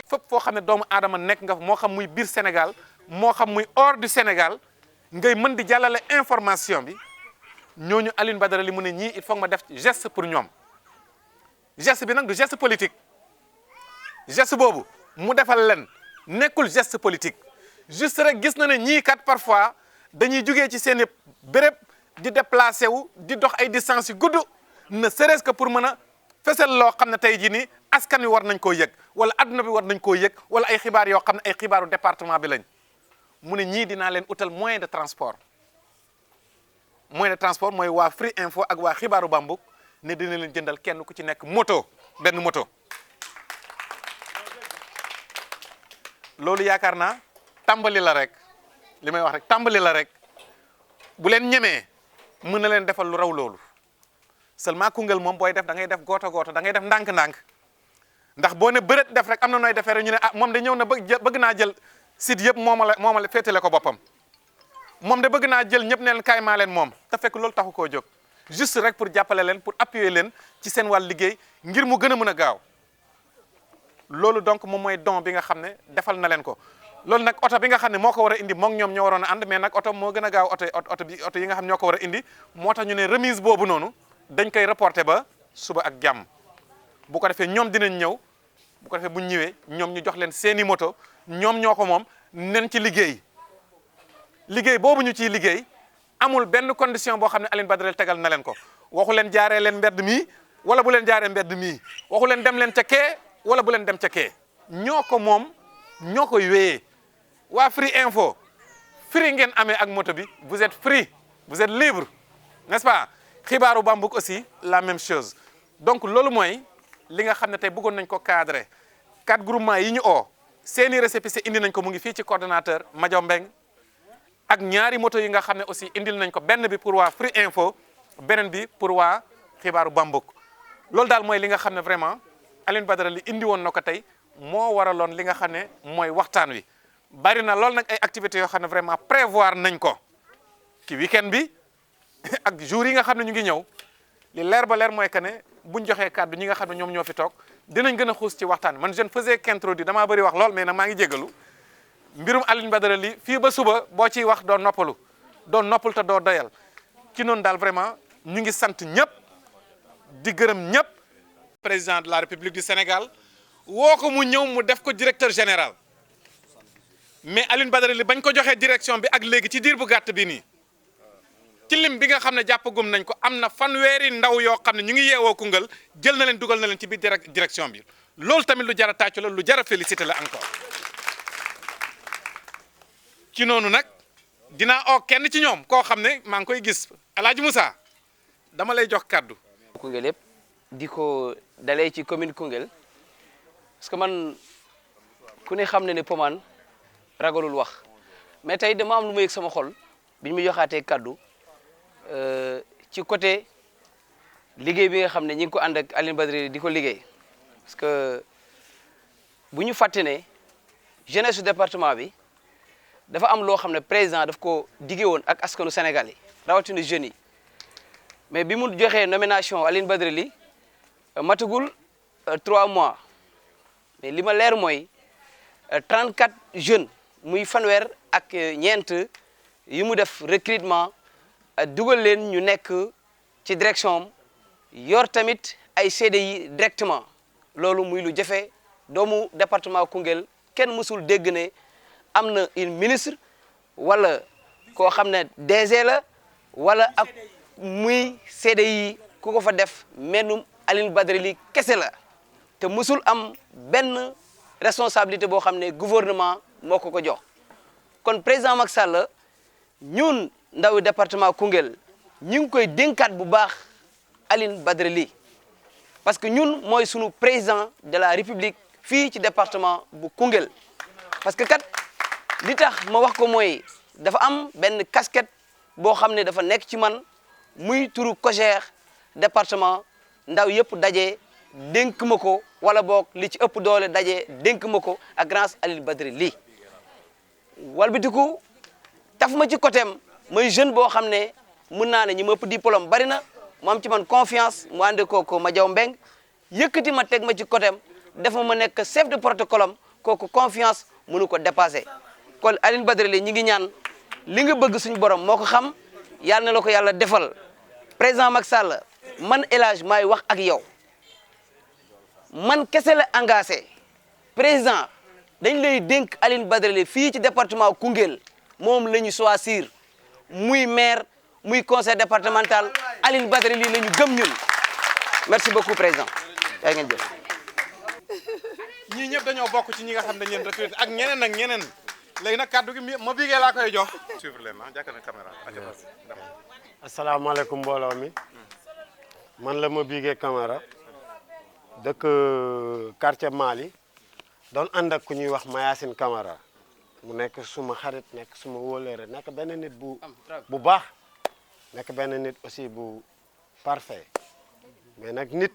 fépp foo xam ne doomu aadama nekk nga moo xam muy biir Sénégal moo xam muy hors du Sénégal ngay mën di jàllale information bi ñooñu Alioune Badara Ly mu ne ñii il faut ma def geste pour ñoom geste bi nag du geste politique geste boobu mu defal leen nekkul geste politique juste rek gis na ne ñii kat parfois dañuy jugee ci seen i béréb di déplacé wu di dox ay distance yu gudd ne serait-ce que pour mën a fesal loo xam ne tey jii nii askan wi war nañ koo yëg wala adduna bi war nañ koo yëg wala ay xibaar yoo xam ne ay xibaaru département bi lañ mu ne ñii dinaa leen utal moyen de transport mooy waa Free Info ak waa xibaaru Bambuk ne dina leen jëndal kenn ku ci nekk moto benn moto. loolu yaakaar naa tàmbali la rek li may wax rek tàmbali la rek bu leen ñemee mën na leen defal lu raw loolu seulement Koungheul moom booy def da ngay def gooto gooto da ngay def ndànk-ndànk ndax boo ne bërët def rek am na nooy defee rek ñu ne ah moom de ñëw na bëgg naa jël site yëpp moomale féetale ko boppam moom de bëgg naa jël ñëpp ne leen kaay maa leen moom te fekk loolu taxu koo jóg juste rek pour jàppale leen pour appuyer leen ci seen wàll liggéey ngir mu gën a mën a gaaw loolu donc moom mooy don bi nga xam ne defal na leen ko loolu nag oto bi nga xam ne moo ko war a indi moom ñoom ñoo waroon a ànd mais nag oto moo gën a gaaw oto yi nga xam ne ñoo ko war a indi moo tax ñu ne remise boobu noonu dañ koy reporter ba suba ak jàmm bu ko defee ñoom dinañ ñëw bu ko defee bu ñu ñëwee ñoom ñu jox leen seeni moto ñoom ñoo ko moom nen ci liggéey boobu ñu ciy liggéey amul benn condition boo xam ne Alioune Badara Ly tegal na leen ko waxu leen jaaree leen mbedd mii wala bu leen jaaree mbedd mii waxu leen dem leen ca kee wala bu leen dem ca kee ñoo ko moom ñoo koy wéyee waa Free Info free ngeen amee ak moto bi vous êtes free vous êtes libre n'est-ce pas xibaaru Bambuk aussi la même chose donc loolu mooy li nga xam ne tey bëggoon nañ ko cadrer 4 groupements yi ñu oo seeni récépissé indi nañ ko mu ngi fii ci coordonnateur Madiaw Mbeng ak ñaari moto yi nga xam ne aussi indil nañ ko benn bi pour waa Free Info beneen bi pour waa xibaaru Bambuk loolu daal mooy li nga xam ne vraiment Alioune Badara Ly indi woon na ko tey moo waraloon li nga xam ne mooy waxtaan wi bari na loolu nag ay activités yoo xam ne vraiment prévoir nañ ko ci week-end bi ak jours yi nga xam ne ñu ngi ñëw li leer ba leer mooy que ne buñ joxee kàddu ñi nga xam ne ñoom ñoo fi toog dinañ gën a xuus ci waxtaan man je ne faisais qu'introduire damaa bëri wax lool mais nag maa ngi jégalu mbirum Alioune Badara Ly fii ba suba boo ciy wax doo noppalu te doo doyal ci noonu daal vraiment ñu ngi sant ñëpp di gërëm ñëpp. président de la République du Sénégal woo ko mu ñëw mu def ko directeur général mais Alioune Badara Ly bañ ko joxee direction bi ak léegi ci diir bu gàtt bi nii ci lim bi nga xam ne jàppagum nañ ko am na fanweeri ndaw yoo xam ne ñu ngi yeewoo Koungheul jël na leen dugal na leen ci biir direction bi loolu tamit lu jar a tàccu la lu jar a félicité la encore ci noonu nag dinaa oo kenn ci ñoom koo xam ne maa ngi koy gis El Hadj Moussa dama lay jox kàddu. Koungheul yëpp di ko dalee ci commune Koungheul parce que man ku ne xam ne ne Pomane ragalul wax mais tey dama am lu ma yëg sama xol bi ñu mu joxaatee kaddu ci côté liggéey bi nga xam ne ñi ngi ko ànd ak Alioune Badara Ly di ko liggéey parce que bu ñu fàtte ne jeunesse su département bi dafa am loo xam ne président daf ko diggee woon ak askanu Sénégal yi rawatina jeunes yi mais bi mu joxee nomination Alioune Badara Ly matagul 3 mois mais li ma leer mooy 34 jeunes muy fanweer ak ñeent yi mu def recrutement dugal leen ñu nekk ci direction yor tamit ay CDI directement loolu muy lu jafe doomu département Koungheul kenn mësul dégg ne am na une ministre wala koo xam ne DG la wala ak muy CDI ku ko fa def mennum Alioune Badara Ly kese la te mësul am benn responsabilité boo xam ne gouvernement moo ko jox kon président Macky Sall ñun ndaw département Koungheul ñu ngi koy dénkaat bu baax Alioune Badara Ly parce que ñun mooy sunu président de la République fii ci département bu Koungheul parce que kat li tax ma wax ko mooy dafa am benn casquette boo xam ne dafa nekk ci man muy turu COJER département ndaw yëpp daje dénk ma ko wala boog li ci ëpp doole daje dénk ma ko ak grâce Alioune Badara Ly walbatiku taf ma ci côté am mooy jeune boo xam ne mën naa ne ñi ma ëpp diplôme bari na mu am ci man confiance mu ànd kooku ma jaw mbeng yëkkati ma teg ma ci côté am def ma nekk chef de protocole am kooku confiance mënu ko dépassé kon Alioune Badara Ly ñi ngi ñaan li nga bëgg suñu borom moo ko xam yàlla na la ko yàlla defal président Macky Sall man El Hadj maay wax ak yow man kese la engagé président dañ lay dénk Alioune Badara Ly fii ci département Koungheul moom la ñu choisir muy maire muy conseil départemental Alioune Badara Ly la ñu gëm ñun merci beaucoup président yaa ngeen jëf. ñii ñëpp dañoo bokk ci ñi nga xam ne dañ leen recruté ak ñeneen ak ñeneen léegi nag kàddu gi ma bigee laa koy jox. suivre leen ah jàkkaarloo caméra. asalaamaaleykum mbooloo mi man la ma bigee Camara dëkk quartier Mali doon ànd ak ku ñuy wax Mayacine Camara mu nekk suma xarit nekk suma wóolëre nekk benn nit bu baax nekk benn nit aussi bu parfait mais nag nit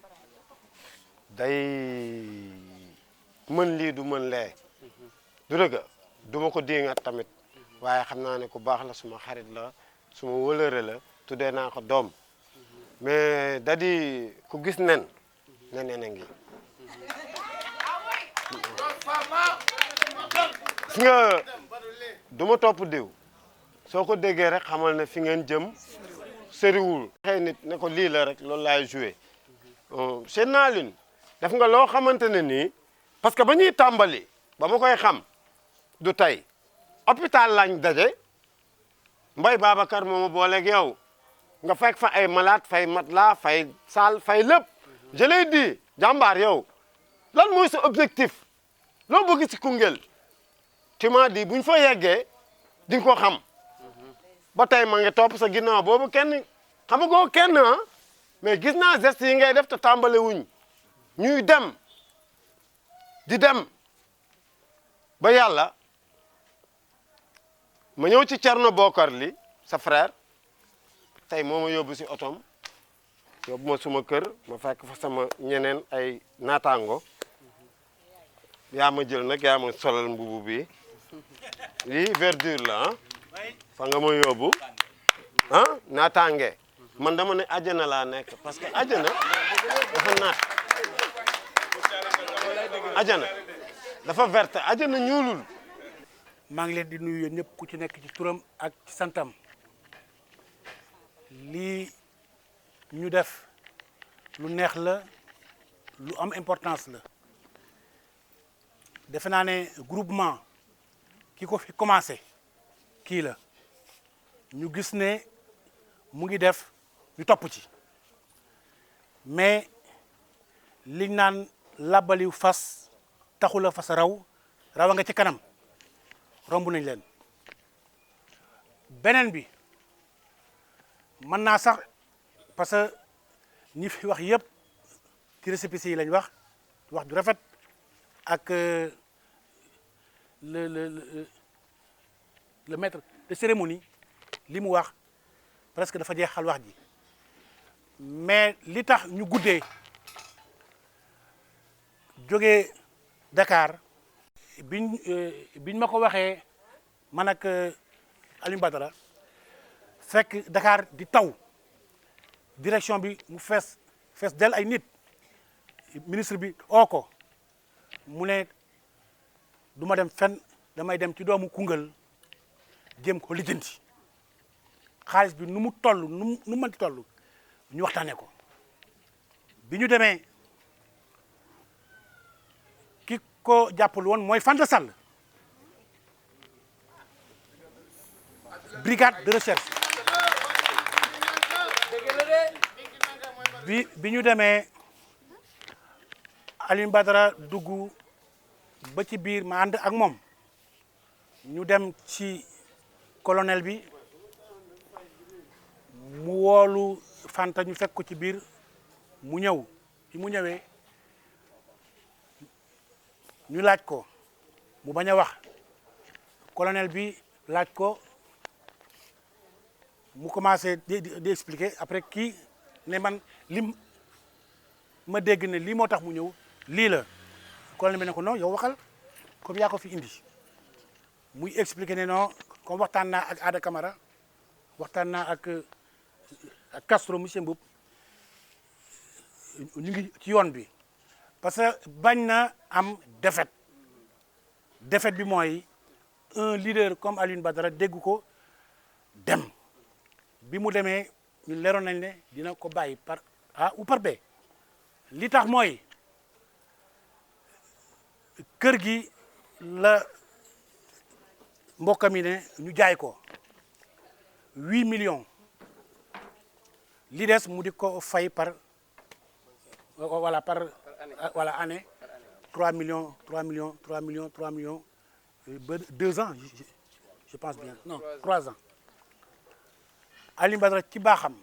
day mën lii du mën lee du dëgg du ma ko diingat tamit waaye xam naa ne ku baax la suma xarit la suma wóolëre la tuddee naa ko doom mais da di ku gis nen ne nena ngi fi nga du ma topp diw soo ko déggee rek xamal ne fi ngeen jëm sëriwul xëy nit ne ko lii la rek loolu laay joué seen naalin def nga loo xamante ne nii parce que ba ñuy tàmbali ba ma koy xam du tey hôpital lañ daje Mbaye Babacar moo ma booleeg yow nga fekk fa ay malade fay matelas fay salle fay lépp je l'ai dit jàmbaar yow lan mooy sa objectif loo bëgg ci Koungheul tu m'as dit buñ fa yeggee di nga ko xam ba tey ma ngi topp sa ginnaaw boobu kenn xamagoo kenn ah mais gis naa geste yi ngay def te tàmbale wuñ ñuy dem di dem ba yàlla ma ñëw ci Thierno Bokar Ly sa frère tey moo ma yóbbu si otom yóbbu ma suma kër ma fekk fa sama ñeneen ay naataango yaa ma jël nag yaa ma solal mbubu bi lii verdure la ah fa nga ma yóbbu ah naataange man dama ne àjjana laa nekk parce que àjjana dafa naat àjjana dafa verte àjjana ñuulul. maa ngi leen di nuyu yéen ñëpp ku ci nekk ci turam ak ci santam lii ñu def lu neex la lu am importance la defe naa ne groupement ki ko fi commencé kii la ñu gis ne mu ngi def ñu topp ci mais liñ naan labaliw fas taxula fas rawa nga ci kanam romb nañ leen beneen bi mën naa sax parce que ñi fi wax yëpp ci récépissé yi lañ wax ju rafet ak le maître de cérémonie li mu wax presque dafa jeexal wax ji mais li tax ñu guddee jógee Dakar biñ ma ko waxee man ak Alioune Badara fekk Dakar di taw direction bi mu fees del ay nit ministre bi oo ko mu ne du ma dem fenn damay dem ci doomu Koungheul jéem ko lijjanti xaalis bi nu mu toll nu mu mënti toll ñu waxtaanee ko bi ñu demee ki ko jàppal woon mooy Fanta Sall brigade de recherche bi ñu demee Alioune Badara dugg ba ci biir ma ànd ak moom ñu dem ci colonel bi mu woolu Fanta ñu fekk ko ci biir mu ñëw bi mu ñëwee ñu laaj ko mu bañ a wax colonel bi laaj ko mu commencé di expliquer après kii ne man lim ma dégg ne lii moo tax mu ñëw lii la colonel bi ne ko non yow waxal comme yaa ko fi indi muy expliquer ne non comme waxtaan naa ak Ada Camara waxtaan naa ak Castro monsieur Mboup ñu ngi ci yoon bi parce que bañ na am défaite bi mooy un leader comme Alioune Badara dégg ko dem bi mu demee ñu leeroon nañ ne dina ko bàyyi par A ou par B li tax mooy kër gi la mbokkam yi ne ñu jaay ko 8 millions li des mu di ko fay par voilà année 3 millions ba 2 ans je pense bien non 3 ans Alioune Badara ci baaxam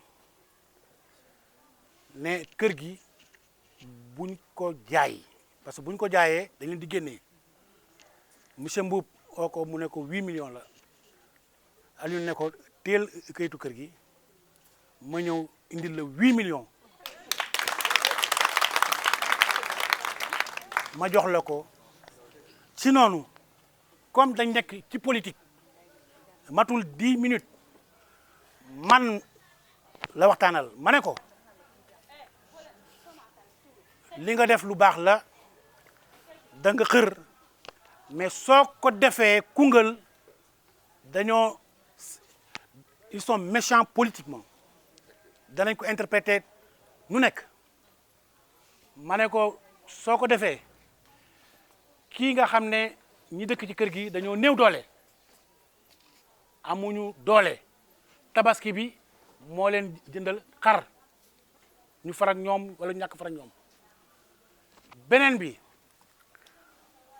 ne kër gi buñ ko jaay parce que buñ ko jaayee dañ leen di génnee monsieur Mboup oo ko mu ne ko 8 millions la Alioune ne ko teel kayitu kër gi ma ñëw indil la 8 millions ma jox la ko ci noonu comme dañ nekk ci politique matul 10 minutes man la waxtaanal ma ne ko li nga def lu baax la da nga xër mais soo ko defee Koungheul dañoo ils sont méchants politiquement danañ ko interpréter nu nekk ma ne ko soo ko defee kii nga xam ne ñi dëkk ci kër gi dañoo néew doole amuñu doole tabaski bi moo leen jëndal xar ñu farak ñoom wala ñu ñàkk farak ñoom beneen bi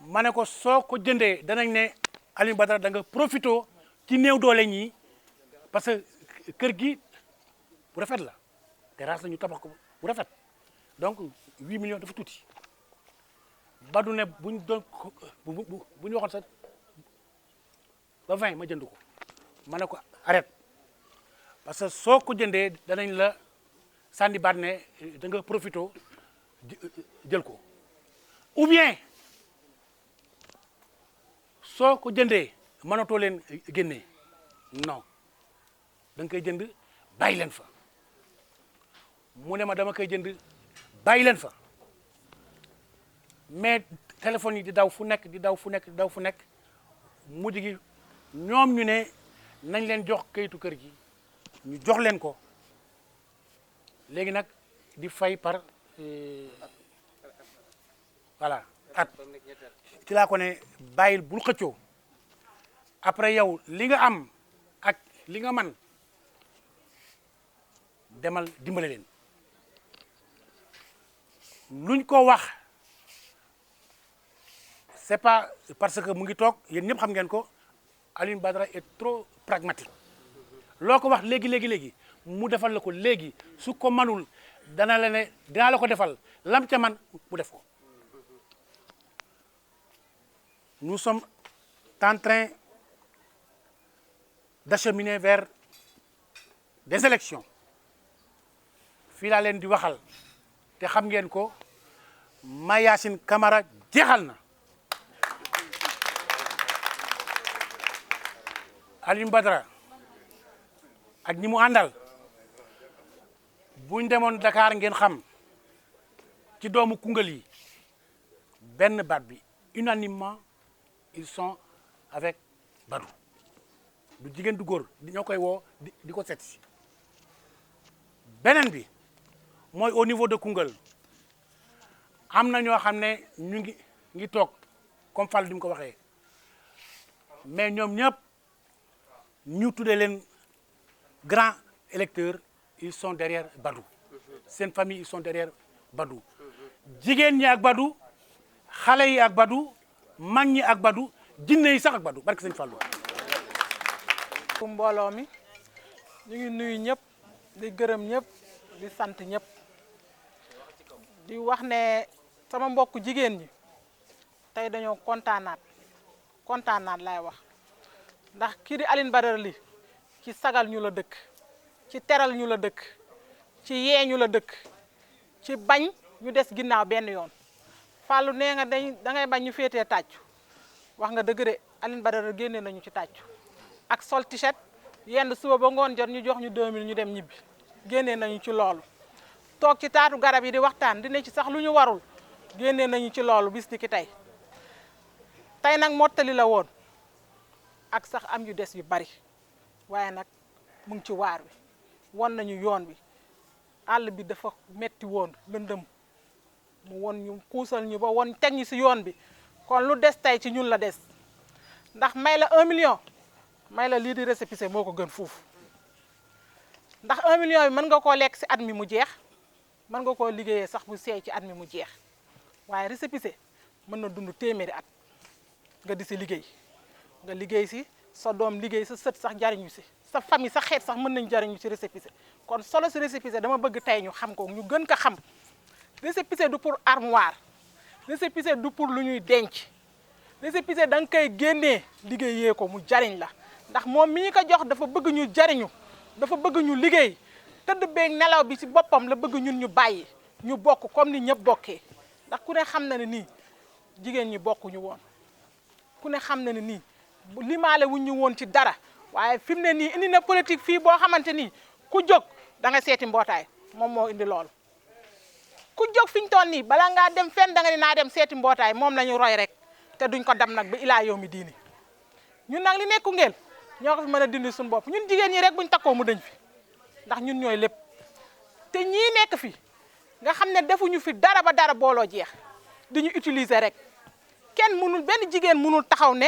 ma ne ko soo ko jëndee danañ ne Alioune Badara da nga profito ci néew doole ñi parce que kër gi bu rafet la terrasse la ñu tabax ko bu rafet donc 8 millions dafa tuuti Badou ne buñ doon bu ñu waxoon sax ba 20 ma jënd ko ma ne ko arrête parce que soo ko jëndee danañ la sànni baat ne da nga profito jël ko ou bien soo ko jëndee mënatoo leen génnee non da nga koy jënd bàyyi leen fa mu ne ma dama koy jënd bàyyi leen fa mais téléphone yi di daw fu nekk di daw fu nekk di daw fu nekk mujj gi ñoom ñu ne nañ leen jox kayitu kër gi ñu jox leen ko léegi nag di fay par voilà at ci laa ko ne bàyyil bul xëccoo après yow li nga am ak li nga man demal dimbale leen luñ ko wax c'est pas parce que mu ngi toog yéen ñëpp xam ngeen ko Alioune Badara est trop pragmatique loo ko wax léegi mu defal la ko léegi su ko manul dana la ne dinaa la ko defal lam ca man mu def ko nous sommes en train d'acheminer vers des élections fii laa leen di waxal te xam ngeen ko Mayacine Camara jeexal na Alioune Badara ak ñi mu àndal buñ demoon Dakar ngeen xam ci doomu Koungheul yi benn baat bi unanimement ils sont avec Badou du jigéen du góor ñoo koy woo di ko seet si beneen bi mooy au niveau de Koungheul am na ñoo xam ne ñu ngi toog comme Fall di mu ko waxee mais ñoom ñëpp ñu tuddee leen grands électeurs ils sont derrière Badou seen famille ils sont derrière Badou jigéen ñi ak Badou xale yi ak Badou mag ñi ak Badou jinne yi sax ak Badou barke sëñ Fallou. mbooloo mi ñu ngi nuyu ñëpp di gërëm ñëpp di sant ñëpp di wax ne sama mbokk jigéen ñi tey dañoo kontaanaat laay wax ndax kii di Alioune Badara Ly ci sagal ñu la dëkk ci teral ñu la dëkk ci yee ñu la dëkk ci bañ ñu des ginnaaw benn yoon Fallou nee nga da ngay bañ ñu féetee tàccu wax nga dëgg de Alioune Badara génne nañu ci tàccu ak sol t-shirt yenn suba ba ngoon jot ñu jox ñu 2000 ñu dem ñibbi génne nañu ci loolu toog ci taatu garab yi di waxtaan dina ci sax lu ñu warul génne nañu ci loolu bis ni ki tey nag mottali la woon ak sax am yu des yu bari waaye nag mu ngi ci waar wi won nañu yoon wi àll bi dafa metti woon lëndëm mu won ñu kuusal ñu ba won teg ñu si yoon bi kon lu des tey ci ñun la des ndax may la 1 million may la lii di récépissé moo ko gën fuuf ndax 1 million bi mën nga koo lekk si at mi mu jeex mën nga koo liggéeyee sax bu seey ci at mi mu jeex waaye récépissé mën na dund téeméeri at nga di si liggéey nga liggéey si sa doom liggéey sa sët sax jariñu si sa famille sa xeet sax mën nañ jariñu si récépissé kon solo si récépissé dama bëgg tey ñu xam ko ñu gën ko xam récépissé du pour armoire récépissé du pour lu ñuy denc récépissé da nga koy génnee liggéeyee ko mu jariñ la ndax moom mi ñu ko jox dafa bëgg ñu jariñu dafa bëgg ñu liggéey tëdd beeg nelaw bi ci boppam la bëgg ñun ñu bàyyi ñu bokk comme ni ñëpp bokkee ndax ku ne xam na ne nii jigéen ñi bokkuñu woon ku ne xam na ne nii limaale wuñ ñu woon ci dara waaye fi mu ne nii indi na politique fii boo xamante ni ku jóg da nga seeti mbootaay moom moo indi loolu ku jóg fi ñu toll nii bala ngaa dem fenn da nga ni naa dem seeti mbootaay moom la ñu roy rek te duñ ko dam nag ba ilaa yow mi diini ñun nag li nekk Koungheul ñoo ko fi mën a dindi suñu bopp ñun jigéen ñi rek buñ takkoo mu dëñ fi ndax ñun ñooy lépp te ñii nekk fi nga xam ne defuñu fi dara ba dara booloo jeex di ñu utiliser rek kenn mënul benn jigéen mënul taxaw ne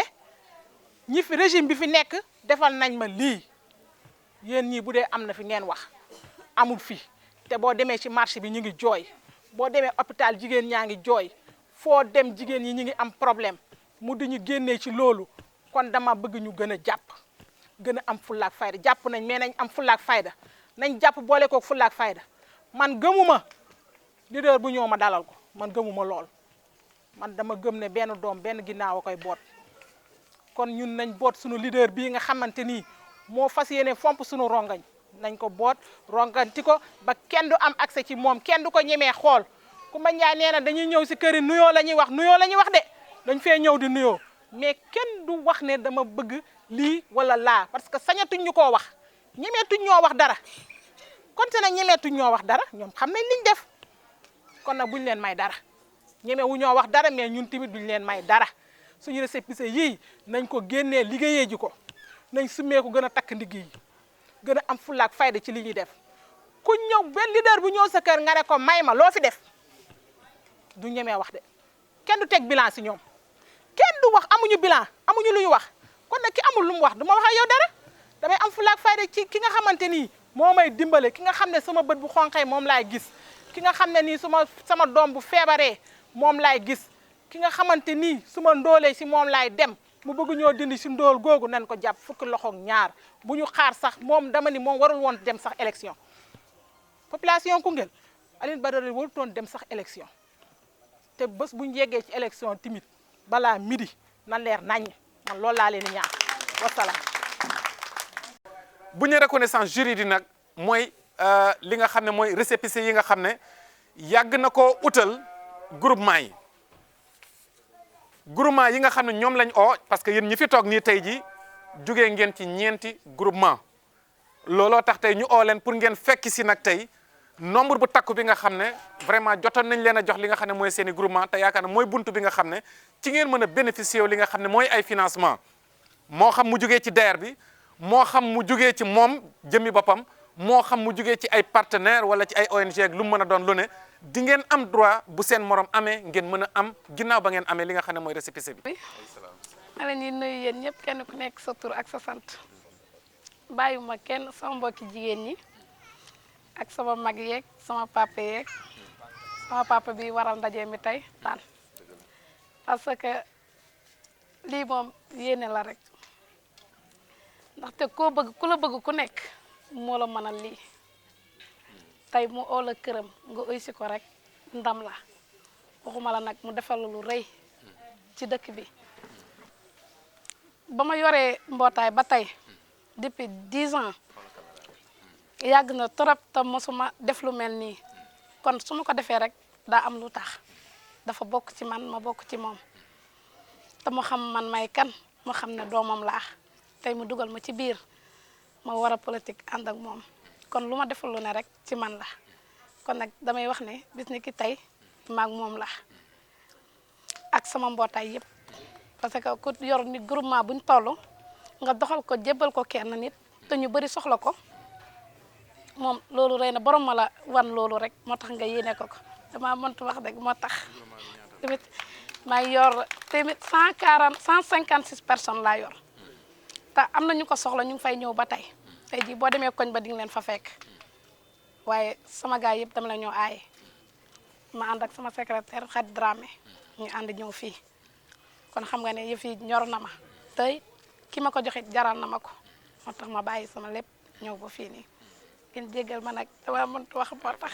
ñi fi régime bi fi nekk defal nañ ma lii yéen ñii bu dee am na fi ngeen wax amul fi te boo demee ci marché bi ñu ngi jooy boo demee hôpital jigéen ñaa ngi jooy foo dem jigéen ñi ñu ngi am problème mu di ñu génnee ci loolu kon dama bëgg ñu gën a jàpp gën a am fullaak fayda jàpp nañ mais nañ am fullaak fayda nañ jàpp boole koog fullaak fayda man gëmuma leader bu ñëw ma dalal ko man gëmuma lool man dama gëm ne benn doom benn ginnaaw a koy boot kon ñun nañ boot suñu leader bii nga xamante ni moo fas yéene fomp suñu rongañ nañ ko boot ronganti ko ba kenn du am accès ci moom kenn du ko ñemee xool Coumba Ndiaye nee na dañuy ñëw si kër yi nuyoo la ñuy wax de dañ fee ñëw di nuyoo mais kenn du wax ne dama bëgg lii wala laa parce que sañatuñ ñu koo wax ñemeetuñ ñoo wax dara kon te nag ñemeetuñ ñoo wax dara ñoom xam nañ liñ def kon nag buñ leen may dara ñemewu ñoo wax dara mais ñun tamit duñ leen may dara suñu récépissé yii nañ ko génnee liggéeyee ji ko nañ summee ko gën a takk ndigg yi gën a am fulaak fayda ci li ñuy def ku ñëw benn leader bu ñëw sa kër nga ne ko may ma loo fi def du ñemee wax de kenn du teg bilan si ñoom kenn du wax amuñu bilan amuñu lu ñu wax kon nag ki amul lu mu wax du ma wax ak yow dara damay am fulaak fayda ci ki nga xamante ni moo may dimbale ki nga xam ne sama bët bu xonqee moom laay gis ki nga xam ne nii sama doom bu feebaree moom laay gis ki nga xamante ni suma ndoolee si moom laay dem mu bëgg ñoo dindi si ndóol googu nañ ko jàpp fukki loxoog ñaar bu ñu xaar sax moom dama ni moom warul woon dem sax élection population Koungheul Alioune Badara warutoon dem sax élection te bés bu ñu yeggee ci élection timit balaa midi na leer naññ man loolu laa leen di ñaan wasalaam. bu ñu reconnaissance juridique nag mooy li nga xam ne mooy récépissé yi nga xam ne yàgg na koo utal groupement yi nga xam ne ñoom lañ oo parce que yéen ñi fi toog nii tey ji jugee ngeen ci ñeenti groupement looloo tax tey ñu oo leen pour ngeen fekki si nag tey nombre bu takku bi nga xam ne vraiment jotoon nañ leen a jox li nga xam ne mooy seen i groupement te yaakaar ne mooy buntu bi nga xam ne ci ngeen mën a bénéficier li nga xam ne mooy ay financement moo xam mu jugee ci DER bi moo xam mu jugee ci moom jëmmi boppam moo xam mu jugee ci ay partenaires wala ci ay ONG ak lu mu mën a doon lu ne di ngeen am droit bu seen morom amee ngeen mën a am ginnaaw ba ngeen amee li nga xam ne mooy récépissé bi. ma leen di nuyu yéen ñëpp kenn ku nekk sa tur ak sa sant bàyyiwuma kenn sama mbokki jigéen ñi ak sama mag yeeg sama papa bi waral ndaje mi tey daan parce que lii moom yéene la rek ndaxte koo bëgg ku la bëgg ku nekk moo la mënal lii tey mu oo la këram nga uy si ko rek ndam la waxuma la nag mu defal lu rëy ci dëkk bi ba ma yoree mbootaay ba tey depuis 10 ans yàgg na trop te mosuma def lu mel nii kon su ma ko defee rek daa am lu tax dafa bokk ci man ma bokk ci moom te mu xam man may kan mu xam ne doomam laa tey mu dugal ma ci biir ma war a politique ànd ak moom kon lu ma deful lu ne rek ci man la kon nag damay wax ne bis ni ki tey maag moom la ak sama mbootaay yëpp parce que ku yor ni groupement buñ toll nga doxal ko jébbal ko kenn nit te ñu bëri soxla ko moom loolu rëy na borom ma la wan loolu rek moo tax nga yéene ko dama mëntu wax rek moo tax tamit maa yor tamit 156 personnes laa yor te am na ñu ko soxla ñu ngi fay ñëw ba tey jii boo demee koñ ba di nga leen fa fekk waaye sama gaay yëpp dama la ñoo aaye ma ànd ak sama secrétaire Khady Dramé ñu ànd ñëw fii kon xam nga ne yëf yi ñor na ma tey ki ma ko joxe jaral na ma ko moo tax ma bàyyi sama lépp ñëw ba fii nii ngeen jéggal ma nag dama mënut wax moo tax.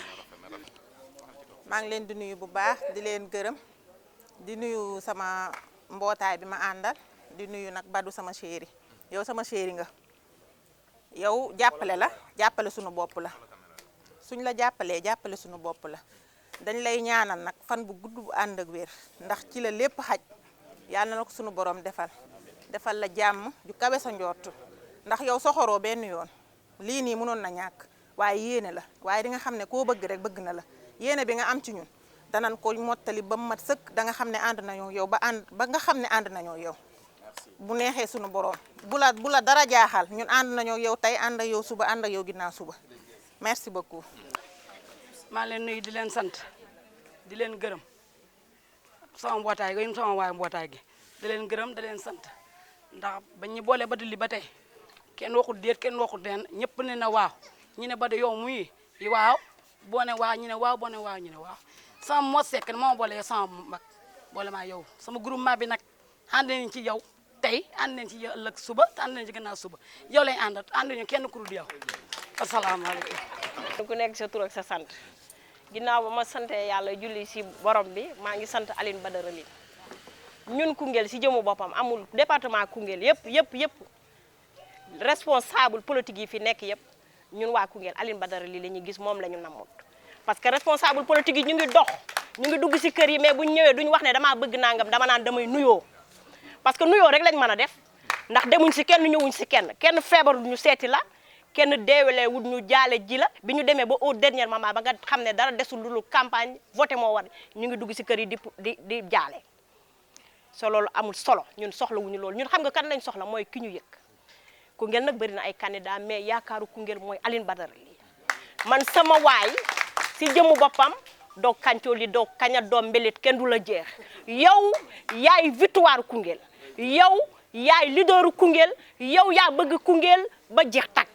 maa ngi leen di nuyu bu baax di leen gërëm di nuyu sama mbootaay bi ma àndal di nuyu nag Badou sama chéri yow sama chéri nga yow jàppale sunu bopp la suñ la jàppale sunu bopp la dañ lay ñaanal nag fan bu gudd bu ànd ak wér ndax ci la lépp xaj yàlla na ko sunu borom defal la jàmm ju kawe sa njort ndax yow soxoroo benn yoon lii nii mënoon na ñàkk waaye yéene la waaye di nga xam ne koo bëgg rek bëgg na la yéene bi nga am ci ñun danañ ko mottali ba mu mat sëkk da nga xam ne ànd nañoo yow ba nga xam ne ànd nañoo yow bu neexee sunu borom bu la dara jaaxal ñun ànd nañoo yow tey ànd ak yow suba ànd ak yow ginnaaw suba merci beaucoup. maa leen nuyu di leen sant di leen gërëm sama mbootaay gi sama waay mbootaay gi di leen gërëm di leen sant ndax bañ ñu boole Badou li ba tey kenn waxul déet kenn waxul den ñëpp ne na waaw ñu ne Badou yow muy waaw boo ne waaw ñu ne waaw boo ne waaw ñu ne waaw sama moo sekk moo boole sama mag boole maa yow sama groupement bi nag ànd nañ ci yow tey ànd nañ ci yow ëllëg suba te ànd nañ ci gannaaw suba yow lañ ànd ñu kenn ku dul yow asalaamaaleykum. ku nekk sa tur ak sa sant ginnaaw ba ma sante yàlla julli si borom bi maa ngi sant Aline Badara Ly ñun Koungheul si jëmu boppam amul département Koungheul yëpp responsable politique yi fi nekk yëpp ñun waa Koungheul Aline Badara Ly la ñuy gis moom la ñu namut parce que responsable politique yi ñu ngi dox ñu ngi dugg si kër yi mais buñ ñëwee duñu wax ne damaa bëgg nangam dama naan damay nuyoo parce que nuyoo rek lañ mën a def ndax demuñ si kenn ñëwuñ si kenn feebaru ñu seeti la kenn deewalee wut ñu jaale ji la bi ñu demee ba au dernier moment ba nga xam ne dara desul lu campagne voté moo war ñu ngi dugg si kër yi di jaale so loolu amul solo ñun soxla wuñu loolu ñun xam nga kan lañ soxla mooy ki ñu yëg Koungheul nag bëri na ay candidat mais yaakaaru Koungheul mooy Aline Badara Ly man sama waay si jëmu boppam doo kancooli doo kaña doo mbelit kenn du la jeex yow yaay victoire Koungheul yow yaay leaderu Koungheul yow yaa bëgg Koungheul ba jeex takk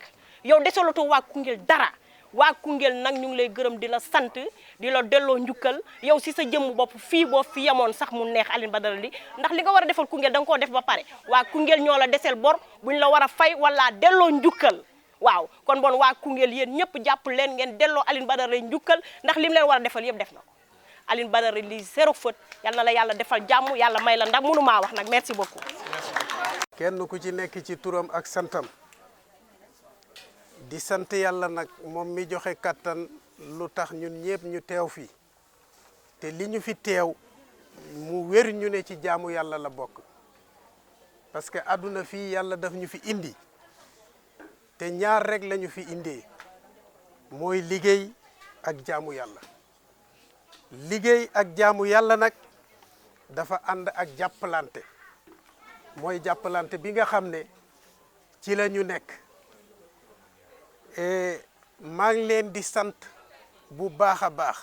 yow desalatoo waa Koungheul dara waa Koungheul nag ñu ngi lay gërëm di la sant di la delloo njukkal yow si sa jëmm bopp fii boo fi yemoon sax mu neex Aline Badara Ly ndax li nga war a defal Koungheul da nga koo def ba pare waa Koungheul ñoo la desel bor buñ la war a fay wala delloo njukkal waaw kon bon waa Koungheul yéen ñëpp jàpp leen ngeen delloo Aline Badara Ly njukkal ndax lim leen war a defal yëpp def na ko Aline Badara Ly zéro faute yal na la yàlla defal jàmm yàlla may la ndax mënu maa wax nag merci beaucoup. kenn ku ci nekk ci turam ak santam di sant yàlla nag moom mi joxe kattan lu tax ñun ñëpp ñu teew fi te li ñu fi teew mu wér ñu ne ci jaamu yàlla la bokk parce que àdduna fii yàlla daf ñu fi indi te ñaar rek lañu fi indee mooy liggéey ak jaamu yàlla liggéey ak jaamu yàlla nag dafa ànd ak jàppalante mooy jàppalante bi nga xam ne ci la ñu nekk maa ngi leen di sant bu baax a baax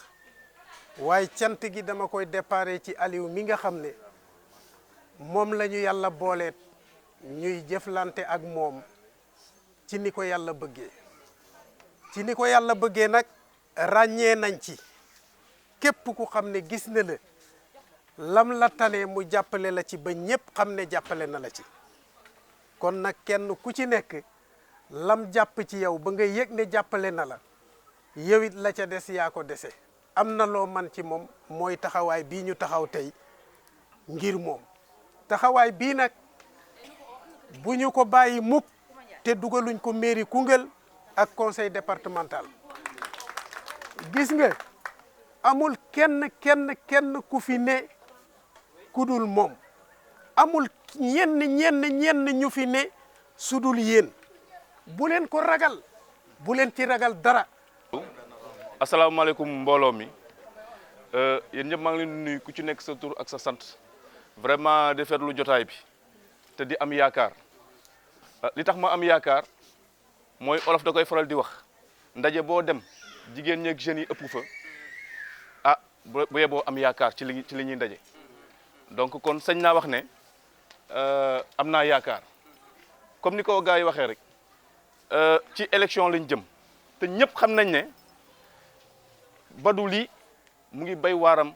waaye cant gi dama koy déparé ci Aliou mi nga xam ne moom la ñu yàlla booleet ñuy jëflante ak moom ci ni ko yàlla bëggee ci ni ko yàlla bëggee nag ràññee nañ ci képp ku xam ne gis na la lam la tane mu jàppale la ci ba ñépp xam ne jàppale na la ci kon nag kenn ku ci nekk lam jàpp ci yow ba nga yëg ne jàppale na la yow it la ca des yaa ko dese am na loo man ci moom mooy taxawaay bii ñu taxaw tey ngir moom taxawaay bii nag bu ñu ko bàyyi mukk te dugaluñ ko mairie Koungheul ak conseil départemental gis nga amul kenn ku fi ne ku dul moom amul ñenn ñu fi ne sudul yéen bu leen ko ragal bu leen ci ragal dara. asalaamaaleykum mbooloo mi yéen ñëpp maa ngi leen di nuyu ku ci nekk sa tur ak sa sant vraiment di rafetlu jotaay bi te di am yaakaar li tax ma am yaakaar mooy olof da koy faral di wax ndaje boo dem jigéen ñeeg jeunes yi ëpp fa ah bu yeboo am yaakaar ci li ñuy ndaje donc kon sañ naa wax ne am naa yaakaar comme ni ko gars yi waxee rek ci élection lañ jëm te ñëpp xam nañ ne Badou Ly mu ngi bay waaram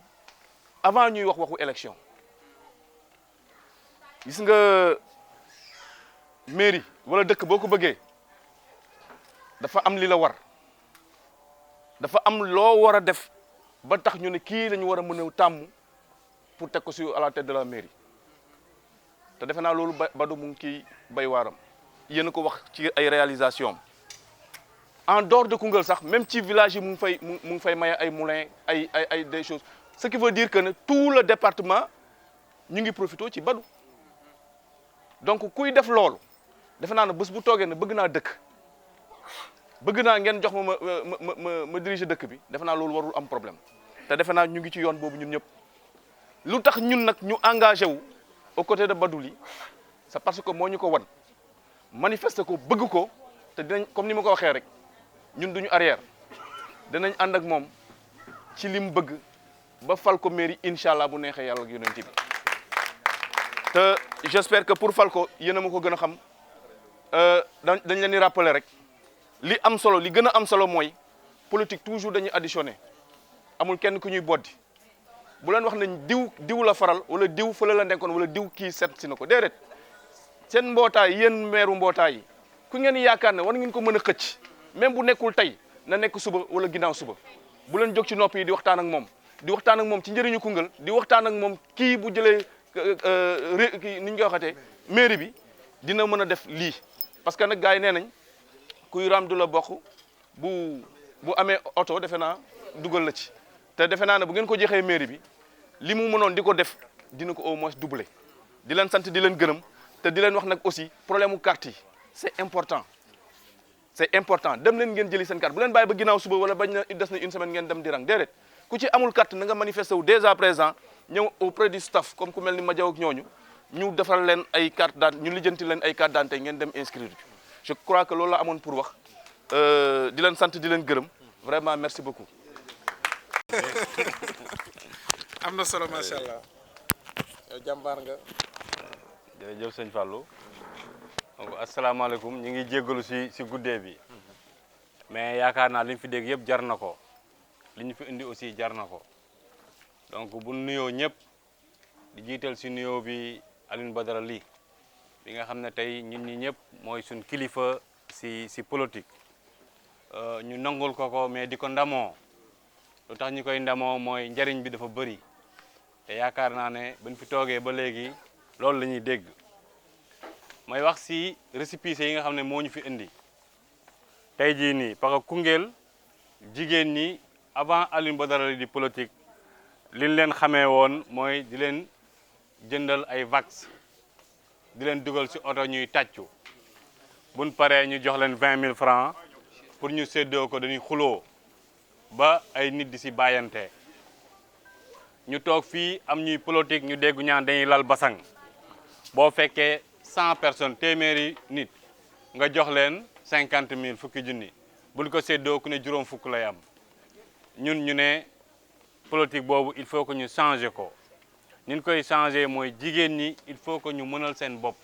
avant ñuy wax waxu élection gis nga mairie wala dëkk boo ko bëggee dafa am li la war dafa am loo war a def ba tax ñu ne kii lañu war a mën a tàmm pour teg ko si à la tête de la mairie te defe naa loolu Badou mu ngi ciy bay waaram yéen a ko wax ci ay réalisation en dehors de Koungheul sax même ci village yi mu ngi fay maye ay moulins ay des choses ce qui veut dire que ne tout le département ñu ngi profité ci Badou donc kuy def loolu defe naa ne bés bu toogee ne bëgg naa dëkk bëgg naa ngeen jox ma diriger dëkk bi defe naa loolu warul am problème te defe naa ñu ngi ci yoon boobu ñun ñëpp lu tax ñun nag ñu engagé wu aux côtés de Badou Ly c'est parce que moo ñu ko wan manifester ko bëgg ko te dinañ comme ni ma ko waxee rek ñun duñu arrière dinañ ànd ak moom ci li mu bëgg ba fal ko mairie incha allah bu neexee yàlla ak yonent bi te j'espère que pour fal ko yéen a ma ko gën a xam dañ leen di rappeler rek li am solo li gën a am solo mooy politique toujours dañuy additionner amul kenn ku ñuy boddi bu leen wax nañ diw la faral wala diw fële la nekkoon wala diw kii set si na ko déedéet seen mbootaay yéen meeru mbootaay yi ku ngeen yaakaar ne war ngeen ko mën a xëcc même bu nekkul tey na nekk suba wala ginnaaw suba bu leen jóg ci nopp yi di waxtaan ak moom ci njëriñu Koungheul di waxtaan ak moom kii bu jëlee kii ni ñu koy waxatee mairie bi dina mën a def lii parce que nag gars yi nee nañ kuy ram du la bokk bu amee oto defe naa dugal la ci te defe naa ne bu ngeen ko jeexee mairie bi li mu mënoon di ko def dina ko au moins doubler di leen sant di leen gërëm te di leen wax nag aussi problème mu carte yi c'est important dem leen ngeen jëli seen carte bu leen bàyyi ba ginnaaw suba wala bañ na des na une semaine ngeen dem di rang déedéet ku ci amul carte na nga manifester wu dès à présent ñëw auprès du staff comme ku mel ni Madiaw ak ñooñu ñu defal leen ay carte d'identité ñu lijjanti leen ay carte d'identité ngeen dem inscrire je crois que loolu la amoon pour wax di leen sant di leen gërëm vraiment merci beaucoup. am na solo macha allah yow jàmbaar nga. jërëjëf sëñ Fallou donc asalaamaaleykum ñu ngi jéggalu si guddee bi mais yaakaar naa li ñu fi dégg yëpp jar na ko li ñu fi indi aussi jar na ko donc bu nuyoo ñëpp di jiital si nuyoo bi Alioune Badara Ly bi nga xam ne tey ñun ñi ñëpp mooy suñ kilifa si politique ñu nangul ko mais di ko ndamoo lu tax ñu koy ndamoo mooy njariñ bi dafa bëri te yaakaar naa ne buñ fi toogee ba léegi loolu la ñuy dégg may wax si récépissé yi nga xam ne moo ñu fi indi tey jii nii parce que Koungheul jigéen ñi avant Alioune Badara Ly di politique liñ leen xamee woon mooy di leen jëndal ay vax di leen dugal si oto ñuy tàccu buñ paree ñu jox leen 20 000 francs pour ñu séddoo ko dañuy xuloo ba ay nit di si bàyyante ñu toog fii am ñuy politique ñu dégg ñaan dañuy lal basang boo fekkee 100 personnes téeméeri nit nga jox leen 50 000 fukki junni buñ ko séddoo ku ne juróom fukk lay am ñun ñu ne politique boobu il faut que ñu changer ko ni ñu koy changer mooy jigéen ñi il faut que ñu mënal seen bopp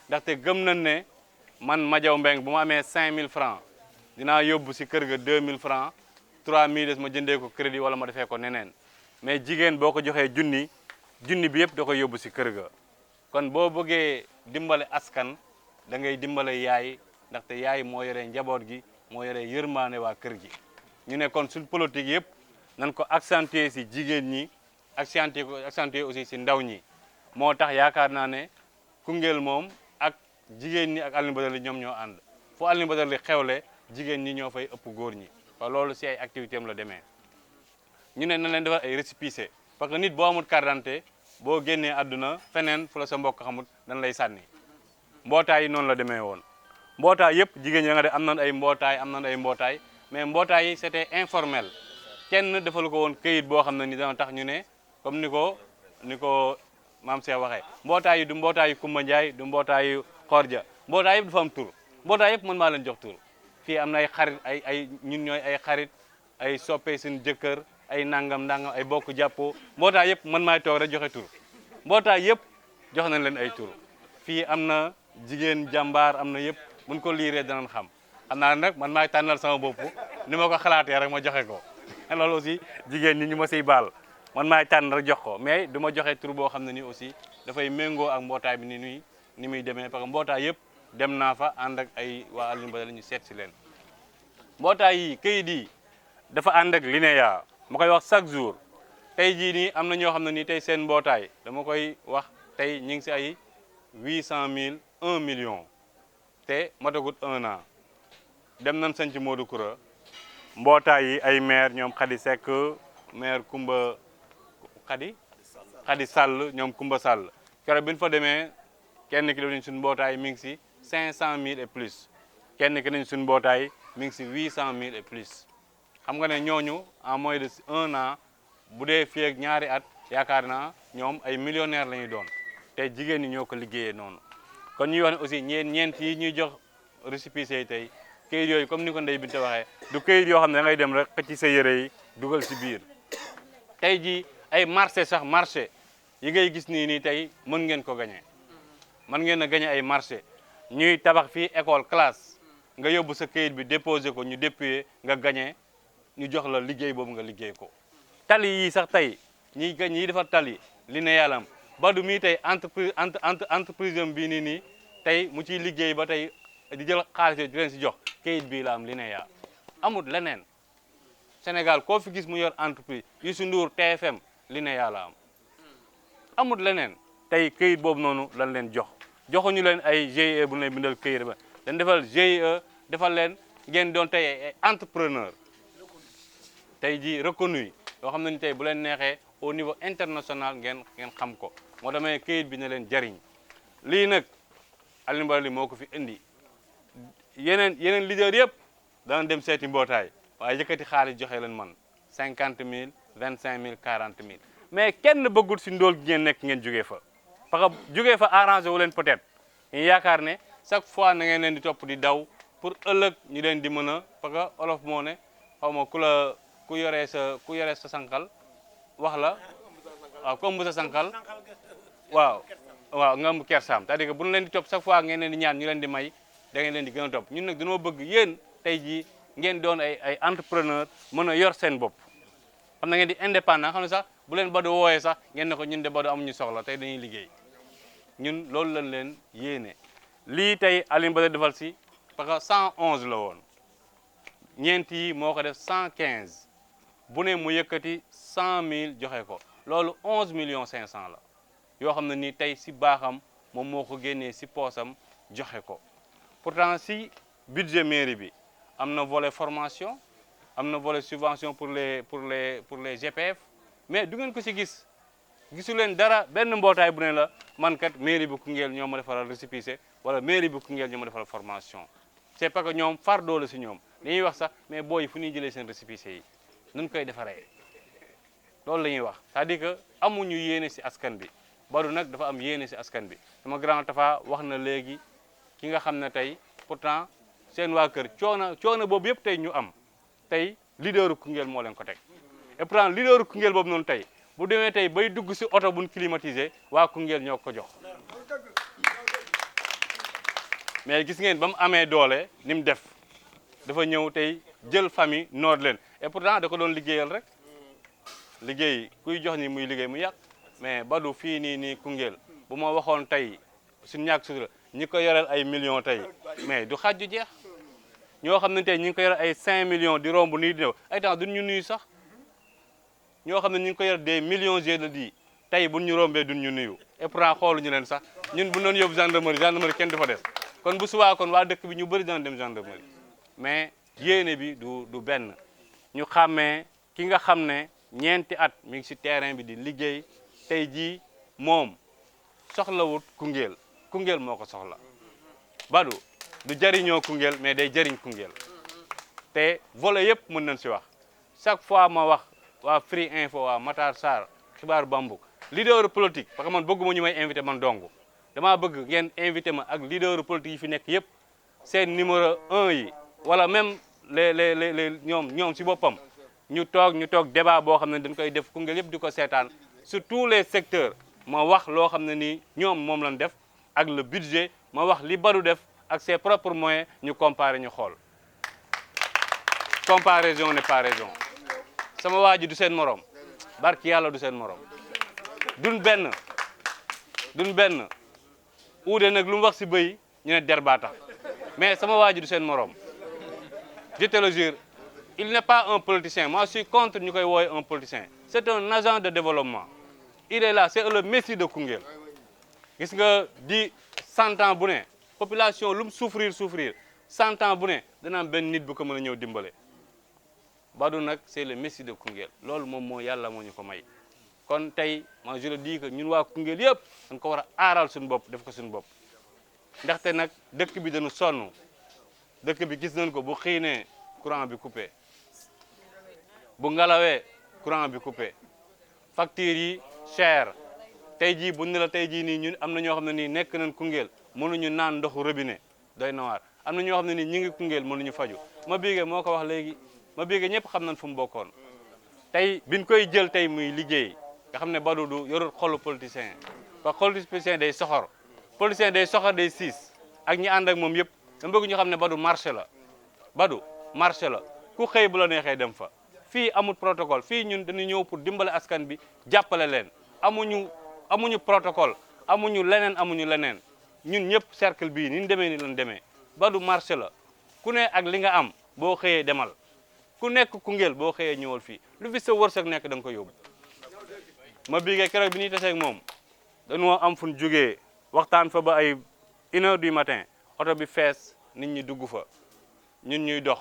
ndaxte gëm nañ ne man Madiaw Mbeng bu ma amee 5000 francs dinaa yóbbu si kër ga 2000 francs 3000 des ma jëndee ko crédit wala ma defee ko neneen mais jigéen boo ko joxee junni bi yëpp da koy yóbbu si kër ga kon boo bëggee dimbale askan da ngay dimbale yaay ndaxte yaay moo yore njaboot gi moo yore yërmaane waa kër gi ñu ne kon suñ politique yëpp nañ ko accentuer si jigéen ñi accentuer aussi si ndaw ñi moo tax yaakaar naa ne Koungheul moom ak jigéen ñi ak Alioune Badara Ly ñoom ñoo ànd foo Alioune Badara Ly xewle jigéen ñi ñoo fay ëpp góor ñi waaw loolu si ay activité am la demee ñu ne na leen defal ay récépissé parce que nit boo amul carte d'identité boo génnee àdduna feneen fu la sa mbokk xamul dañ lay sànni mbootaay yi noonu la demee woon mbootaay yëpp jigéen ñi nga def am nañ ay mbootaay mais mbootaay yi c'était informel kenn defalu ko woon këyit boo xam ne ni dana tax ñu ne comme ni ko maam Cheikh waxee mbootaay yi du mbootaayu Kumba Njaay du mbootaayu Xorja mbootaay yëpp dafa am tur mbootaay yëpp mën maa leen jox tur fii am na ay xarit ay ñun ñooy ay xarit ay soppe suñu jëkkër ay nangam ay bokk jàppoo mbootaay yëpp mën maay toog rek joxe tur mbootaay yëpp jox nañ leen ay tur fii am na jigéen jàmbaar am na yëpp buñ ko liiree danañ xam naa nag man maay tànnal sama bopp ni ma ko xalaatee rek ma joxe ko loolu aussi jigéen ñi ñu ma siy baal man maay tànn rek jox ko mais du ma joxe tur boo xam ne ni aussi dafay méngoo ak mbootaay bi ni muy demee parce que mbootaay yëpp dem naa fa ànd ak ay waa Alioune Badara ñu seet si leen mbootaay yi këyit yi dafa ànd ak Linea ma koy wax chaque jour tey jii nii am na ñoo xam ne nii tey seen mbootaay dama koy wax tey ñu ngi si ay 800 000 1 million te matagut 1 an dem nañ sañ ci Modou Koura mbootaay yi ay maire ñoom Khady Seck maire Kumba Khady Sall ñoom Kumba Sall keroog bi ñu fa demee kenn ki def nañ suñu mbootaay mi ngi si 500 000 et plus kenn ki nañ suñu mbootaay mi ngi si 800 000 et plus xam nga ne ñooñu en moins de 1 an bu dee fii ak ñaari at yaakaar naa ñoom ay millionnaire la ñuy doon te jigéen ñi ñoo ko liggéeyee noonu kon ñuy wax ne aussi ñeent yi ñuy jox récépissé yi tey këyit yooyu comme ni ko Ndeye Binta waxee du këyit yoo xam ne da ngay dem rek xëcc sa yére yi dugal si biir tey ji ay marché yi ngay gis nii tey mën ngeen ko gagné mën ngeen a gagné ay marché ñuy tabax fii école classe nga yóbbu sa këyit bi déposé ko ñu dépouillé nga gagné ñu jox la liggéey boobu nga liggéey ko tali yi sax tey ñiy defar tali li ne yàllam Badou mii tey entreprise am bii nii tey mu ciy liggéey ba tey di jël xaalis di leen si jox këyit bii la am li ne yaa amul leneen Sénégal koo fi gis mu yor entreprise Youssou Ndour TFM li ne yaa la am amul leneen tey këyit boobu noonu lañ leen joxuñu leen ay GIE bu leen bindal këyit ba dañ defal GIE defal leen ngeen doon tey ay entrepreneur tey ji reconnu yoo xam ne ni tey bu leen neexee au niveau international ngeen xam ko moo demee këyit bi ne leen jariñ lii nag Alioune Badara moo ko fi indi yeneen leader yëpp dana dem seeti mbootaay waaye yëkkati xaalis joxe leen man 50 000 25 000 40 000 mais kenn bëggul si ndóol gi ngeen nekk ngeen jógee fa parce que jógee fa arrangé wu leen peut-être ñu yaakaar ne chaque fois na ngeen leen di topp di daw pour ëllëg ñu leen di mën a parce que olof moo ne xaw ma ku yoree sa sànqal wax la waaw ku ëmb sa sànqal waaw nga ëmb kersaam c'est-à-dire que bu ñu leen di topp chaque fois ngeen leen di ñaan ñu leen di may da ngeen leen di gën a topp ñun nag dañoo bëgg yéen tey jii ngeen doon ay entrepreneur mën a yor seen bopp xam na ngeen di indépendant xam ne sax bu leen Badou wooyee sax ngeen ne ko ñun de Badou amuñu soxla tey dañuy liggéey ñun loolu lañ leen yéene lii tey Alioune Badara defal si parce que 111 la woon ñeent yi moo ko def 115 bu ne mu yëkkati 100 000 joxe ko loolu 11 millions 500 la yoo xam ne nii tey si baaxam moom moo ko génnee si poosam joxe ko pourtant si budget mairie bi am na volet formation am na volet subvention pour les GPF mais du ngeen ko si gisu leen dara benn mbootaay bu ne la man kat mairie bu Koungheul ñoo ma defaral récépissé wala mairie bu Koungheul ñoo ma defaral formation c'est parce que ñoom fardeau la si ñoom dañuy wax sax mais booy fu ñuy jëlee seen récépissé yi nuñ koy defaree loolu la ñuy wax c'est-à-dire que amuñu yéene si askan bi Badou nag dafa am yéene si askan bi sama grand Tafa wax na léegi ki nga xam ne tey pourtant seen waa kër coono boobu yëpp tey ñu am tey leaderu Koungheul moo leen ko teg et pourtant leaderu Koungheul boobu noonu tey bu demee tey bay dugg si oto buñ climatisé waa Koungheul ñoo ko jox mais gis ngeen ba mu amee doole ni mu def dafa ñëw tey jël famille noot leen et pourtant da ko doon liggéeyal rek liggéey kuy jox ni muy liggéey mu yàq mais Badou fii nii Koungheul bu ma waxoon tey suñu ñàkk sutura ñi ko yoreel ay millions tey mais du xaaju jeex ñoo xam ne tey ñi ngi ko yoreel ay 5 millions di romb nii di ñëw ay temps duñ ñu nuyu sax ñoo xam ne ñu ngi ko yoreel des millions je le dis tey buñ ñu rombee duñ ñu nuyu et pourtant xooluñu leen sax ñun bu doon yóbbu gendarmerie kenn du fa des kon bu subaa kon waa dëkk bi ñu bëri dana dem gendarmerie mais yéene bi du benn ñu xàmmee ki nga xam ne ñeenti at mi ngi si terrain bi di liggéey tey jii moom soxlawut Koungheul Koungheul moo ko soxla Badou du jariñoo Koungheul mais day jariñ Koungheul te volet yëpp mën nañ si wax chaque fois ma wax waa Free Info waa Matar Sarr xibaar Bambuk leader politique parce que man bëgguma ñu may invité man dong damaa bëgg ngeen invité ma ak leader politique yi fi nekk yëpp seen numéro 1 yi wala même les ñoom si boppam ñu toog débat boo xam ne dañ koy def Koungheul yëpp di ko seetaan sur tous les secteurs ma wax loo xam ne nii ñoom moom lañ def ak le budget ma wax li Badou def ak ses propres moyens ñu comparer ñu xool comparaison n'est pas raison sama waa ji du seen morom barki yàlla du seen morom duñ benn uude nag lu mu wax si bëy ñu ne der baa tax mais sama waa ji du seen morom je te le jure il n'est pas un politicien moi je suis contre ñu koy wooye un politicien c'est un agent de développement il est là c'est le messie de Koungheul gis nga di 100 ans bu ne population lu mu souffrir 100 ans bu ne dana am benn nit bu ko mën a ñëw dimbale Badou nag c'est le messie de Koungheul loolu moom moo yàlla moo ñu ko may kon tey moi je le dis que ñun waa Koungheul yëpp dañ ko war a aaral suñu bopp def ko suñu bopp ndaxte nag dëkk bi dañu sonn dëkk bi gis nañ ko bu xiinee courant bi coupé bu ngalawee courant bi coupé facture yi cher tey jii bu ne la tey jii nii ñun am na ñoo xam ne nii nekk nañ Koungheul mënuñu naan ndoxu robinet doy na waar am na ñoo xam ne nii ñi ngi Koungheul mënuñu faju ma biige moo ko wax léegi ma biige ñëpp xam nañ fu mu bokkoon tey biñ koy jël tey muy liggéey nga xam ne Badou du yorul xolu politicien parce que xolu politicien day soxor politicien day soxor day siis ak ñi ànd ak moom yëpp dama bëgg ñu xam ne Badou marché la ku xëy bu la neexee dem fa fii amul protocole fii ñun dañu ñëw pour dimbale askan bi jàppale leen amuñu protocole amuñu leneen ñun ñëpp cercle bii ni ñu demee ni lañ demee Badou marché la ku ne ak li nga am boo xëyee demal ku nekk Koungheul boo xëyee ñëwal fii lu fi sa wërsëg nekk da nga ko yóbbu ma biigee keroog bi ñuy taseeg moom dañoo am fu ñu jógee waxtaan fa ba ay 1h du matin oto bi fees nit ñi dugg fa ñun ñuy dox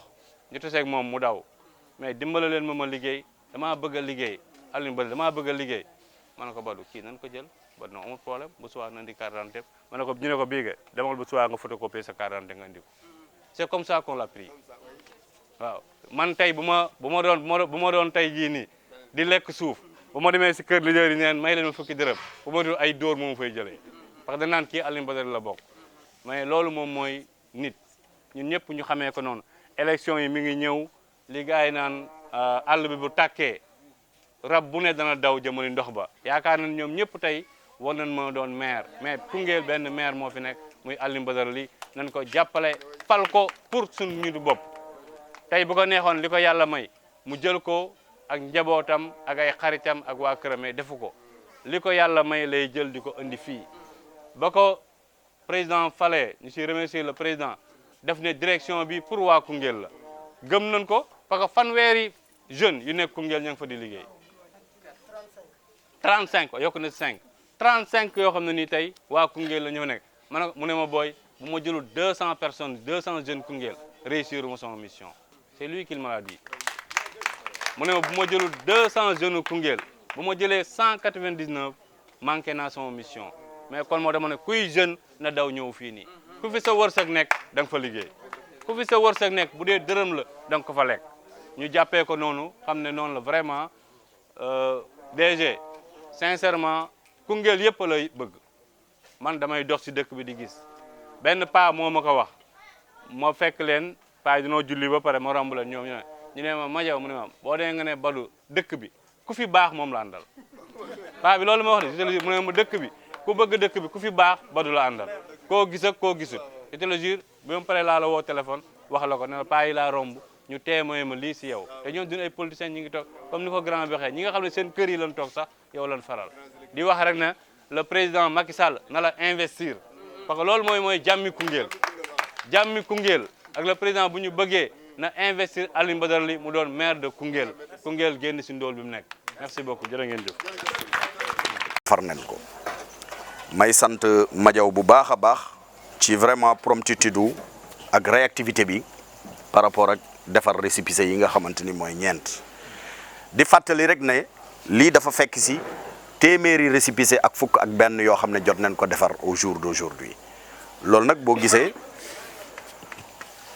ñu taseeg moom mu daw mais dimbale leen ma liggéey damaa bëgg a liggéey Alioune Badara damaa bëgg a liggéey ma ne ko Badou kii nan ko jël ba non amul problème bu suwaa na indi carte d'identité ma ne ko ñu ne ko biige demal bu suwaa nga photocopier sa carte d'identité nga indi ko c'est comme ça qu'on l'a pris waaw man tey bu ma doon tey jii nii di lekk suuf bu ma demee si kër leader yi neen may leen ma fukki dërëm bu ma dul ay dóor moom fay jëlee parce que danaan kii Alioune Badara la bokk mais loolu moom mooy nit ñun ñëpp ñu xamee ko noonu élection yi mi ngi ñëw li gars yi naan àll bi bu tàkkee rab bu ne dana daw jëmali ndox ba yaakaar nañ ñoom ñëpp tey war nañ ma doon maire mais Koungheul benn maire moo fi nekk muy Alioune Badara li nañ ko jàppale fal ko pour suñu ñu du bopp tey bu ko neexoon li ko yàlla may mu jël ko ak njabootam ak ay xaritam ak waa këram mais defu ko li ko yàlla may lay jël di ko indi fii ba ko président fale ñu si remercier le président def ne direction bi pour waa Koungheul la gëm nañ ko parce que fanweeri jeunes yu nekk Koungheul ña ngi fa di liggéey 35 yokk na 5 35 yoo xam ne nii tey waa Koungheul la ñoo nekk mu ne ma booy bu ma jëlul 200 personnes 200 jeunes Koungheul réussir ma sama mission c'est lui qui me l'a dit mu ne ma bu ma jëlul 200 jeunes Koungheul bu ma jëlee 199 manqué naa sama mission mais kon moo dama ne kuy jeune na daw ñëw fii nii ku fi sa wërsëg nekk da nga fa liggéey ku fi sa wërsëg nekk bu dee dërëm la da nga ko fa lekk ñu jàppee ko noonu xam ne noonu la vraiment DG sincèrement Koungheul yëpp lay bëgg man damay dox ci dëkk bi di gis benn paa moo ma ko wax ma fekk leen paa yi dinoo julli ba pare ma romb leen ñoom ñu ne ma Madiaw mu ne ma boo dee nga ne Badou dëkk bi ku fi baax moom la àndal paa bi loolu ma wax de mu ne ma dëkk bi ku bëgg dëkk bi ku fi baax Badou la àndal koo gis ak koo gisul je te le jure bi ma paree laa la woo téléphone wax la ko ne paa yi laa romb ñu témoin ma lii si yow te ñoom duñu ay politiciens ñi ngi toog comme ni ko grand bi waxee ñi nga xam ne seen kër yi lañ toog sax yow lañ faral di wax rek ne le président Macky Sall na la investir parce que loolu mooy jàmmi Koungheul ak le président bu ñu bëggee na investir Alioune Badara Ly mu doon maire de Koungheul génn si ndóol bi mu nekk merci beaucoup jërë ngeen jëf. far nañ ko may sant Madiaw bu baax a baax ci vraiment promptitude ak réactivité bi par rapport ak defar récépissé yi nga xamante ni mooy ñeent di fàttali rek ne lii dafa fekk si téeméeri récépissé ak fukk ak benn yoo xam ne jot nañ ko defar au jour d'aujourd'hui loolu nag boo gisee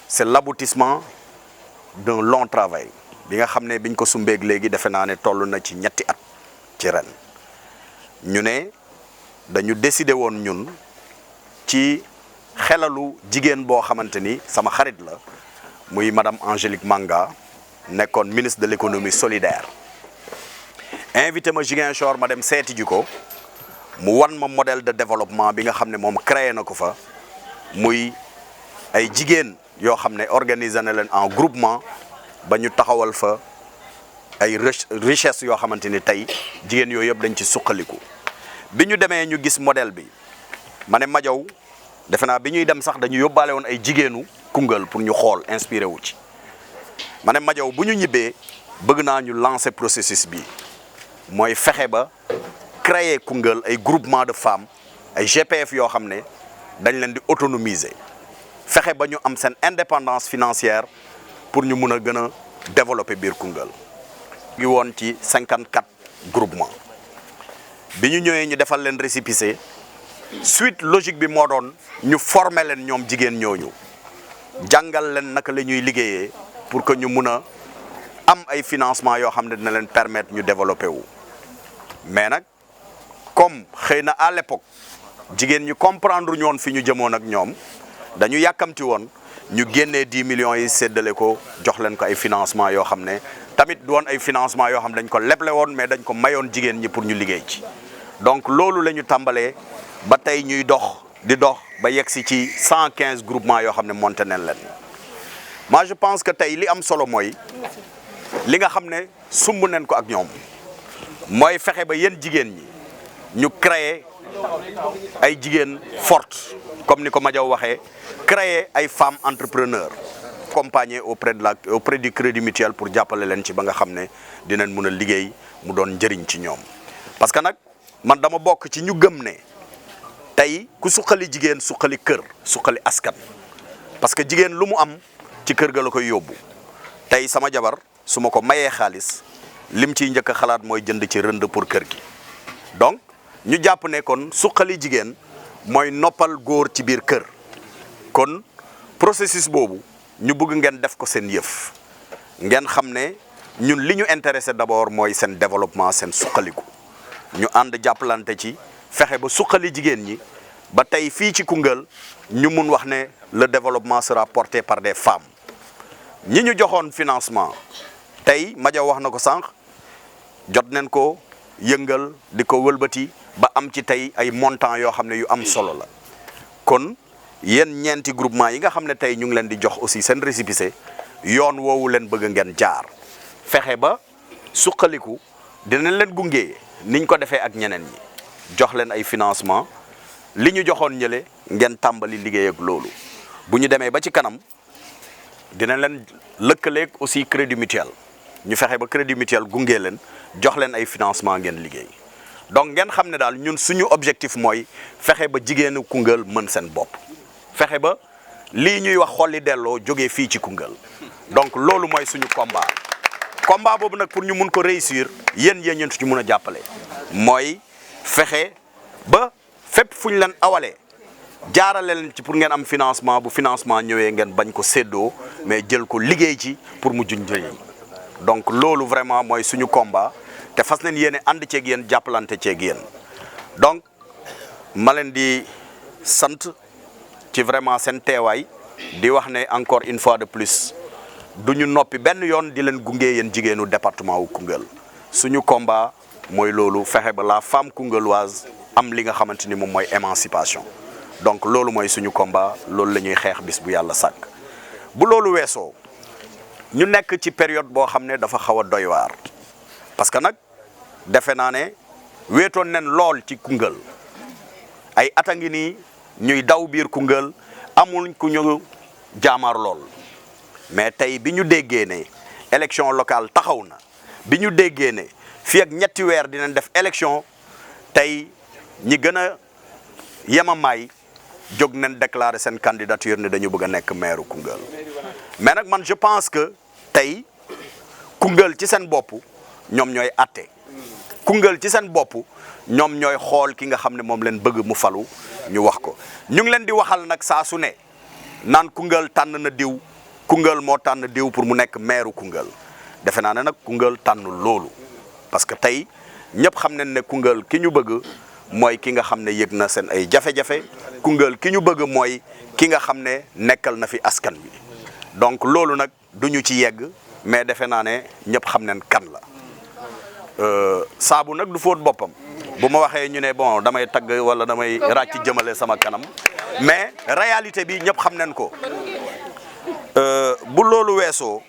c'est l'aboutissement d'un long travail bi nga xam ne biñ ko sumbeeg léegi defe naa ne toll na ci ñetti at ci ren ñu ne dañu décider woon ñun ci xelalu jigéen boo xamante ni sama xarit la muy madame Angélique Manga nekkoon ministre de l'économie solidaire invité ma Ziguinchor ma dem seeti ji ko mu wan ma modèle de développement bi nga xam ne moom créé na ko fa muy ay jigéen yoo xam ne organiser na leen en groupement ba ñu taxawal fa ay richesse yoo xamante ni tey jigéen yooyu yëpp dañ ci suqaliku bi ñu demee ñu gis modèle bi ma ne Madiaw defe naa bi ñuy dem sax dañu yóbbaale woon ay jigéenu Koungheul pour ñu xool inspiré wu ci ma ne Madiaw bu ñu ñibbee bëgg naa ñu lancer processus bi mooy fexe ba créer Koungheul ay groupement de femmes ay GPF yoo xam ne dañ leen di autonomiser fexe ba ñu am seen indépendance financière pour ñu mun a gën a développer biir Koungheul ngi woon ci 54 groupements bi ñu ñëwee ñu defal leen récépissé suite logique bi moo doon ñu former leen ñoom jigéen ñooñu jàngal leen naka la ñuy liggéeyee pour que ñu mun a am ay financement yoo xam ne dina leen permettre ñu développer wu mais nag comme xëy na à l'époque jigéen ñi comprendre ñu woon fi ñu jëmoon ak ñoom dañu yàkkamti woon ñu génnee 10 millions yi séddale ko jox leen ko ay financement yoo xam ne tamit du woon ay financement yoo xam ne dañ ko leble woon mais dañ ko mayoon jigéen ñi pour ñu liggéey ci donc loolu la ñu tàmbalee ba tey ñuy dox di dox ba yegg si ci 115 groupements yoo xam ne monté nañ leen moi je pense que tey li am solo mooy li nga xam ne sumb nañ ko ak ñoom mooy fexe ba yéen jigéen ñi ñu créer ay jigéen forte comme ni ko Madiaw waxee créer ay femmes entrepreneurs accompagner auprès du crédit mutuel pour jàppale leen ci ba nga xam ne dinañ mun a liggéey mu doon njëriñ ci ñoom parce que nag man dama bokk ci ñu gëm ne tey ku suqali jigéen suqali kër suqali askan parce que jigéen lu mu am ci kër ga la koy yóbbu tey sama jabar su ma ko mayee xaalis lim ciy njëkk a xalaat mooy jënd ci rënd pour kër gi donc ñu jàpp ne kon suqali jigéen mooy noppal góor ci biir kër kon processus boobu ñu bëgg ngeen def ko seen yëf ngeen xam ne ñun li ñu intéressé d'abord mooy seen développement seen suqaliku ñu ànd jàppalante ci fexe ba suqali jigéen ñi ba tey fii ci Koungheul ñu mun wax ne le développement sera porté par des femmes ñi ñu joxoon financement tey Madiaw wax na ko sànq jot nañ ko yëngal di ko wëlbati ba am ci tey ay montants yoo xam ne yu am solo la kon yéen ñeenti groupement yi nga xam ne tey ñu ngi leen di jox aussi seen récépissé yoon woowu leen bëgg ngeen jaar fexe ba suqaliku dinañ leen gunge niñ ko defee ak ñeneen ñi jox leen ay financement li ñu joxoon ñële ngeen tàmbali liggéey ak loolu bu ñu demee ba ci kanam dinañ leen lëkkaleeg aussi crédit mutuel ñu fexe ba crédit mutuel gunge leen jox leen ay financement ngeen liggéey donc ngeen xam ne daal ñun suñu objectif mooy fexe ba jigéenu Koungheul mën seen bopp fexe ba lii ñuy wax xolli delloo jógee fii ci Koungheul donc loolu mooy suñu combat boobu nag pour ñu mun ko réussir yéen ñu ci mun a jàppale mooy fexe ba fépp fu ñu leen awalee jaarale leen ci pour ngeen am financement bu financement ñëwee ngeen bañ ko séddoo mais jël ko liggéey ci pour mu juñ njëriñ donc loolu vraiment mooy suñu combat te fas nañ yéene ànd ceeg yéen jàppalante ceeg yéen donc ma leen di sant ci vraiment seen teewaay di wax ne encore une fois de plus du ñu noppi benn yoon di leen gunge yéen jigéenu département wu Koungheul suñu combat mooy loolu fexe ba la femme koungheulloise am li nga xamante ni moom mooy émancipation donc loolu mooy suñu combat loolu la ñuy xeex bis bu yàlla sàkk bu loolu weesoo ñu nekk ci période boo xam ne dafa xaw a doy waar parce que nag defe naa ne weetoon nen lool ci Koungheul ay at a ngi nii ñuy daw biir Koungheul amul ku ñu jaamaar lool mais tey bi ñu déggee ne élection locale taxaw na bi ñu déggee ne fii ak ñetti weer dinañ def élection tey ñi gën a yemamaay jóg nañ déclarer seen candidature ne dañu bëgg a nekk maire Koungheul mais nag man je pense que tey Koungheul ci seen bopp ñoom ñooy atte Koungheul ci seen bopp ñoom ñooy xool ki nga xam ne moom leen bëgg mu falu ñu wax ko ñu ngi leen di waxal nag saa su ne naan Koungheul tànn na diw Koungheul moo tànn diw pour mu nekk maire Koungheul defe naa ne nag Koungheul tànnul loolu parce que tey ñëpp xam nañ ne Koungheul ki ñu bëgg mooy ki nga xam ne yëg na seen ay jafe-jafe Koungheul ki ñu bëgg mooy ki nga xam ne nekkal na fi askan wi donc loolu nag duñu ci yegg mais defe naa ne ñëpp xam nañ kan la saabu nag du fóot boppam bu ma waxee ñu ne bon damay tagg wala damay ràcc jëmale sama kanam mais réalité bi ñëpp xam nañ ko bu loolu weesoo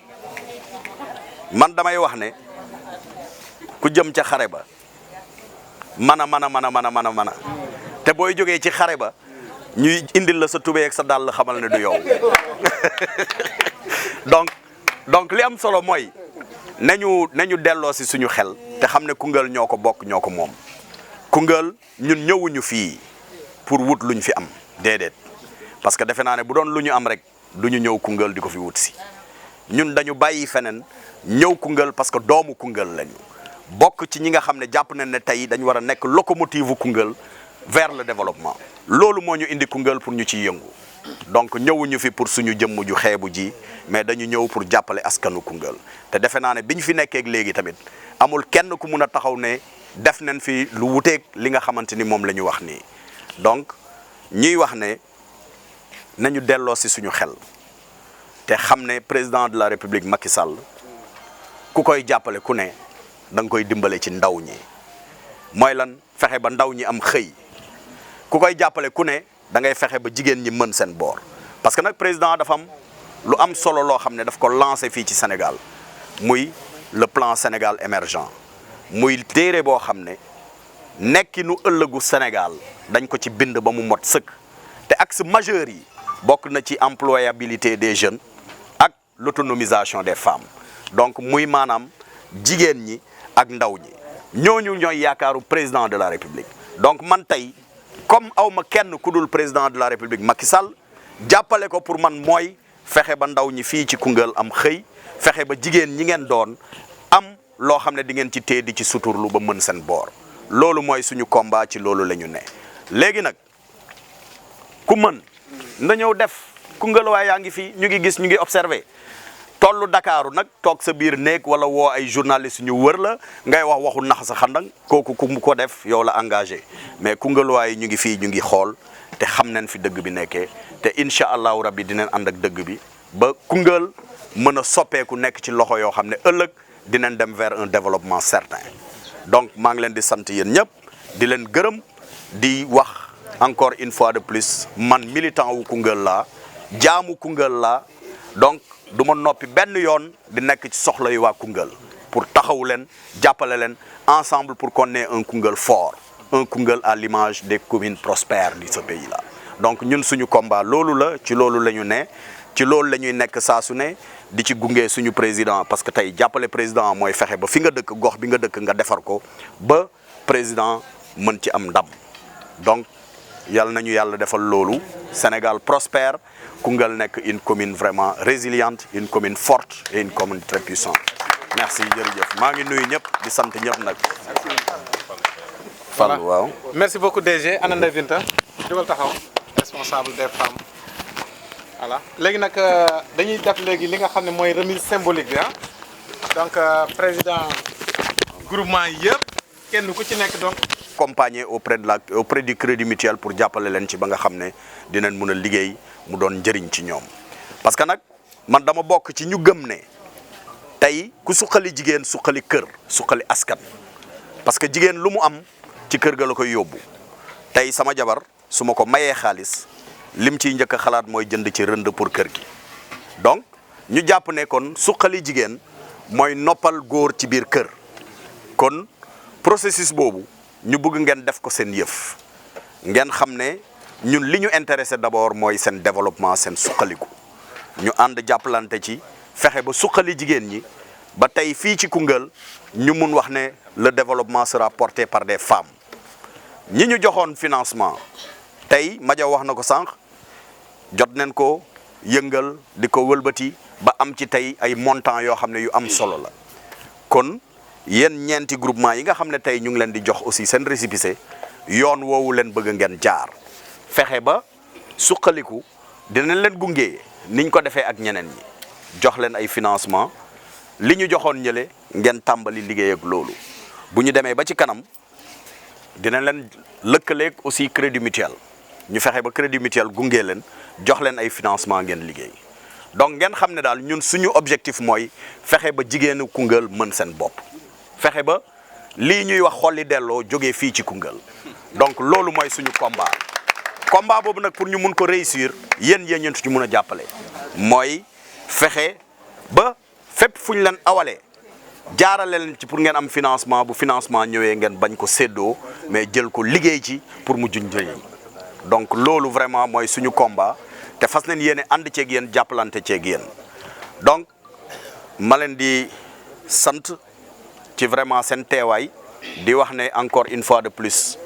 man damay wax ne ku jëm ca xare ba mën a te booy jógee ci xare ba ñuy indil la sa tubéy ak sa dàll xamal ne du yow donc li am solo mooy nañu delloo si suñu xel te xam ne Koungheul ñoo ko bokk ñoo ko moom Koungheul ñun ñëwuñu fii pour wut luñ fi am déedéet parce que defe naa ne bu doon lu ñu am rek du ñu ñëw Koungheul di ko fi wut si ñun dañu bàyyi feneen ñëw Koungheul parce que doomu Koungheul lañu bokk ci ñi nga xam ne jàpp nañ ne tey dañu war a nekk locomotive Koungheul vers le développement loolu moo ñu indi Koungheul pour ñu ciy yëngu donc ñëwuñu fi pour suñu jëmm ju xeebu ji mais dañu ñëw pour jàppale askanu Koungheul te defe naa ne biñ fi nekkee léegi tamit amul kenn ku mun a taxaw ne def nañ fi lu wuteeg li nga xamante ni moom la ñu wax nii donc ñuy wax ne nañu delloo si suñu xel te xam ne président de la république Macky Sall ku koy jàppale ku ne da nga koy dimbale ci ndaw ñi mooy lan fexe ba ndaw ñi am xëy ku koy jàppale ku ne da ngay fexe ba jigéen ñi mën seen boor parce que nag président dafa am lu am solo loo xam ne daf ko lancé fii ci Sénégal muy le plan Sénégal émergent muy téere boo xam ne nekkinu ëllëgu Sénégal dañ ko ci bind ba mu mot sëkk te axe majeur yi bokk na ci employabilité des jeunes ak l'autonomisation des femmes donc muy maanaam jigéen ñi ak ndaw ñi ñooñu ñooy yaakaaru président de la République donc man tey comme awma kenn ku dul président de la République Macky Sall jàppale ko pour man mooy fexe ba ndaw ñi fii ci Koungheul am xëy fexe ba jigéen ñi ngeen doon am loo xam ne di ngeen ci téye di ci suturlu ba mën seen boor loolu mooy suñu combat ci loolu la ñu ne léegi nag ku mën na ñëw def Koungheul waaye yaa ngi fii ñu ngi gis ñu ngi observé tollu Dakaaru nag toog sa biir néeg wala woo ay journalistes ñu wër la ngay wax waxu nax sa xandang kooku ku mu ko def yow la engagé mais Koungheul waaye ñu ngi fii ñu ngi xool te xam nañ fi dëgg bi nekkee te incha allahu rabbi dinañ ànd ak dëgg bi ba Koungheul mën a soppeeku nekk ci loxo yoo xam ne ëllëg dinañ dem vers un développement certain donc maa ngi leen di sant yéen ñëpp di leen gërëm di wax encore une fois de plus man militant wu Koungheul laa jaamu Koungheul laa donc du ma noppi benn yoon di nekk ci soxla yu waa Koungheul pour taxawu leen jàppale leen ensemble pour qu'on ait un Koungheul fort un Koungheul à l'image des communes prospères de ce pays là donc ñun suñu combat loolu la ci loolu la ñu ne ci loolu la ñuy nekk saa su ne di ci gunge suñu président parce que tey jàppale président mooy fexe ba fi nga dëkk gox bi nga dëkk nga defar ko ba président mën ci am ndam donc yàlla nañu yàlla defal loolu Sénégal prospère Koungheul nekk une commune vraiment résiliente une commune forte et une commune très puissante merci jërëjëf maa ngi nuyu ñëpp di sant ñëpp nag. Fall waaw. merci beaucoup DG Ana Ndeye Binta jógal taxaw responsable des femmes voilà léegi nag dañuy def léegi li nga xam ne mooy remise symbolique bi donc président groupement yi yëpp kenn ku ci nekk donc. accompagner auprès du Crédit Mutuel pour jàppale leen ci ba nga xam ne dinañ mën a liggéey mu doon njëriñ ci ñoom parce que nag man dama bokk ci ñu gëm ne tey ku suqali jigéen suqali kër suqali askan parce que jigéen lu mu am ci kër ga la koy yóbbu tey sama jabar su ma ko mayee xaalis lim ciy njëkk a xalaat mooy jënd ci rënd pour kër gi donc ñu jàpp ne kon suqali jigéen mooy noppal góor ci biir kër kon processus boobu ñu bëgg ngeen def ko seen yëf ngeen xam ne ñun li ñu intéressé d'abord mooy seen développement seen suqaliku ñu ànd jàppalante ci fexe ba suqali jigéen ñi ba tey fii ci Koungheul ñu mun wax ne le développement sera porté par des femmes ñi ñu joxoon financement tey Madia wax na ko sànq jot nañ ko yëngal di ko wëlbati ba am ci tey ay montants yoo xam ne yu am solo la kon yéen ñeenti groupement yi nga xam ne tey ñu ngi leen di jox aussi seen récépissé yoon woowu leen bëgg ngeen jaar fexe ba suqaliku dinañ leen gunge niñ ko defee ak ñeneen ñi jox leen ay financement li ñu joxoon ñële ngeen tàmbali liggéey ak loolu bu ñu demee ba ci kanam dinañ leen lëkkaleeg aussi crédit mutuel ñu fexe ba crédit mutuel gunge leen jox leen ay financement ngeen liggéey donc ngeen xam ne daal ñun suñu objectif mooy fexe ba jigéenu Koungheul mën seen bopp fexe ba lii ñuy wax xolli delloo jógee fii ci Koungheul donc loolu mooy suñu combat boobu nag pour ñu mun ko réussir yéen ñu ci mun a jàppale mooy fexe ba fépp fu ñu leen awalee jaarale leen ci pour ngeen am financement bu financement ñëwee ngeen bañ ko séddoo mais jël ko liggéey ci pour mu juñ njëriñ donc loolu vraiment mooy suñu combat te fas nañ yéene ànd ceeg yéen jàppalante ceeg yéen donc ma leen di sant ci vraiment seen teewaay di wax ne encore une fois de plus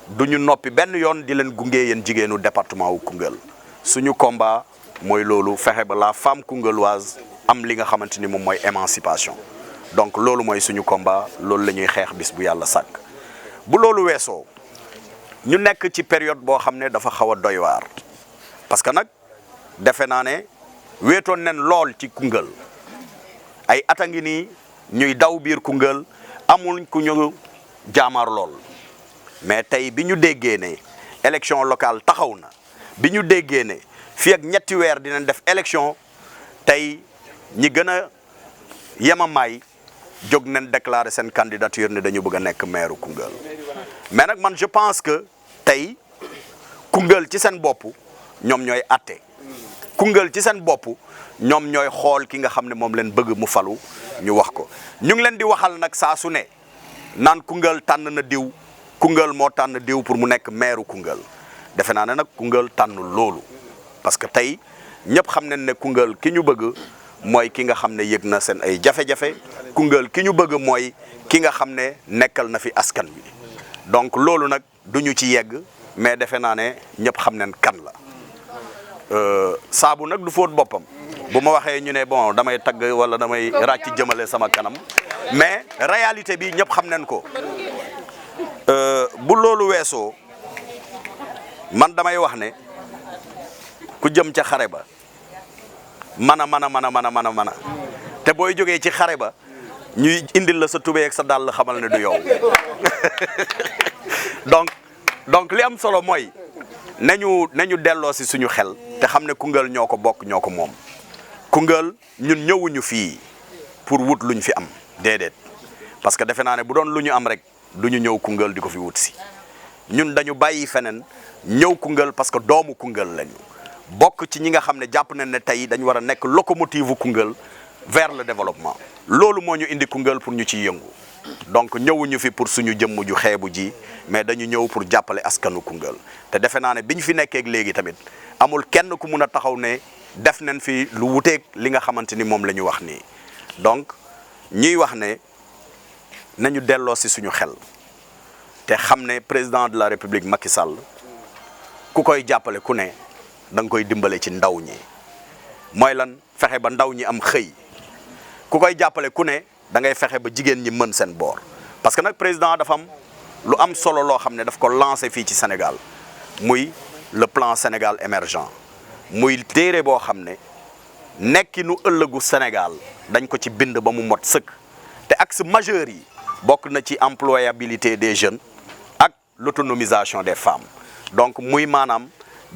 du ñu noppi benn yoon di leen gunge yéen jigéenu département wu Koungheul suñu combat mooy loolu fexe ba la femme koungheulloise am li nga xamante ni moom mooy émancipation donc loolu mooy suñu combat loolu la ñuy xeex bis bu yàlla sàkk bu loolu weesoo ñu nekk ci période boo xam ne dafa xaw a doy waar parce que nag defe naa ne weetoon nen lool ci Koungheul ay at a ngi nii ñuy daw biir Koungheul amul ku ñu jaamaar lool mais tey bi ñu déggee ne élection locale taxaw na bi ñu déggee ne fii ak ñetti weer dinañ def élection tey ñi gën a yemamaay jóg nañ déclarer seen candidature ne dañu bëgg a nekk maire Koungheul mais nag man je pense que tey Koungheul ci seen bopp ñoom ñooy atte Koungheul ci seen bopp ñoom ñooy xool ki nga xam ne moom leen bëgg mu falu ñu wax ko ñu ngi leen di waxal nag saa su ne naan Koungheul tànn na diw Koungheul moo tànn diw pour mu nekk maire Koungheul defe naa ne nag Koungheul tànn loolu parce que tey ñëpp xam nañ ne Koungheul ki ñu bëgg mooy ki nga xam ne yëg na seen ay jafe-jafe Koungheul ki ñu bëgg mooy ki nga xam ne nekkal na fi askan wi donc loolu nag duñu ci yegg mais defe naa ne ñëpp xam nañ kan la saabu nag du fóot boppam bu ma waxee ñu ne bon damay tagg wala damay ràcc jëmale sama kanam mais réalité bi ñëpp xam nañ ko bu loolu weesoo man damay wax ne ku jëm ca xare ba mën a te booy jógee ci xare ba ñuy indil la sa tubéy ak sa dàll xamal ne du yow donc li am solo mooy nañu delloo si suñu xel te xam ne Koungheul ñoo ko bokk ñoo ko moom Koungheul ñun ñëwuñu fii pour wut luñ fi am déedéet parce que defe naa ne bu doon lu ñu am rek du ñu ñëw Koungheul di ko fi wut si ñun dañu bàyyi feneen ñëw Koungheul parce que doomu Koungheul lañu bokk ci ñi nga xam ne jàpp nañ ne tey dañu war a nekk locomotive Koungheul vers le développement loolu moo ñu indi Koungheul pour ñu ciy yëngu donc ñëwuñu fi pour suñu jëmm ju xeebu ji mais dañu ñëw pour jàppale askanu Koungheul te defe naa ne biñ fi nekkee léegi tamit amul kenn ku mun a taxaw ne def nañ fi lu wuteeg li nga xamante ni moom la ñu wax nii donc ñuy wax ne nañu delloo si suñu xel te xam ne président de la république Macky Sall ku koy jàppale ku ne da nga koy dimbale ci ndaw ñi mooy lan fexe ba ndaw ñi am xëy ku koy jàppale ku ne da ngay fexe ba jigéen ñi mën seen boor parce que nag président dafa am lu am solo loo xam ne daf ko lancé fii ci Sénégal muy le plan Sénégal émergent muy téere boo xam ne nekkinu ëllëgu Sénégal dañ ko ci bind ba mu mot sëkk te axe majeur yi bokk na ci employabilité des jeunes ak l'autonomisation des femmes donc muy maanaam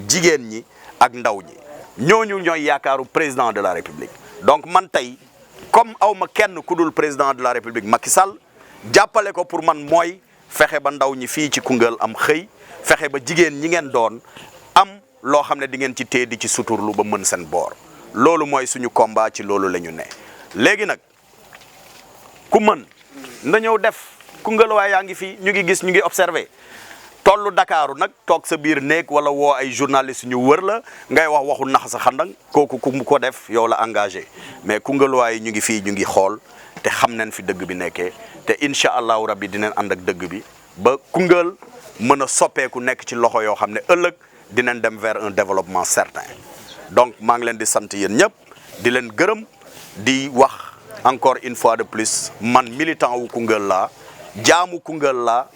jigéen ñi ak ndaw ñi ñooñu ñooy yaakaaru président de la République donc man tey comme awma kenn ku dul président de la République Macky Sall jàppale ko pour man mooy fexe ba ndaw ñi fii ci Koungheul am xëy fexe ba jigéen ñi ngeen doon am loo xam ne di ngeen ci téye di ci suturlu ba mën seen boor loolu mooy suñu combat ci loolu la ñu ne léegi nag ku mën na ñëw def Koungheul waaye yaa ngi fii ñu ngi gis ñu ngi observé tollu Dakaaru nag toog sa biir néeg wala woo ay journaliste ñu wër la ngay wax waxu nax sa xandang kooku ku mu ko def yow la engagé mais Koungheul waaye ñu ngi fii ñu ngi xool te xam nañ fi dëgg bi nekkee te incha allahu rabbi dinañ ànd ak dëgg bi ba Koungheul mën a soppeeku nekk ci loxo yoo xam ne ëllëg dinañ dem vers un développement certain donc maa ngi leen di sant yéen ñëpp di leen gërëm di wax encore une fois de plus man militant wu Koungheul laa jaamu Koungheul laa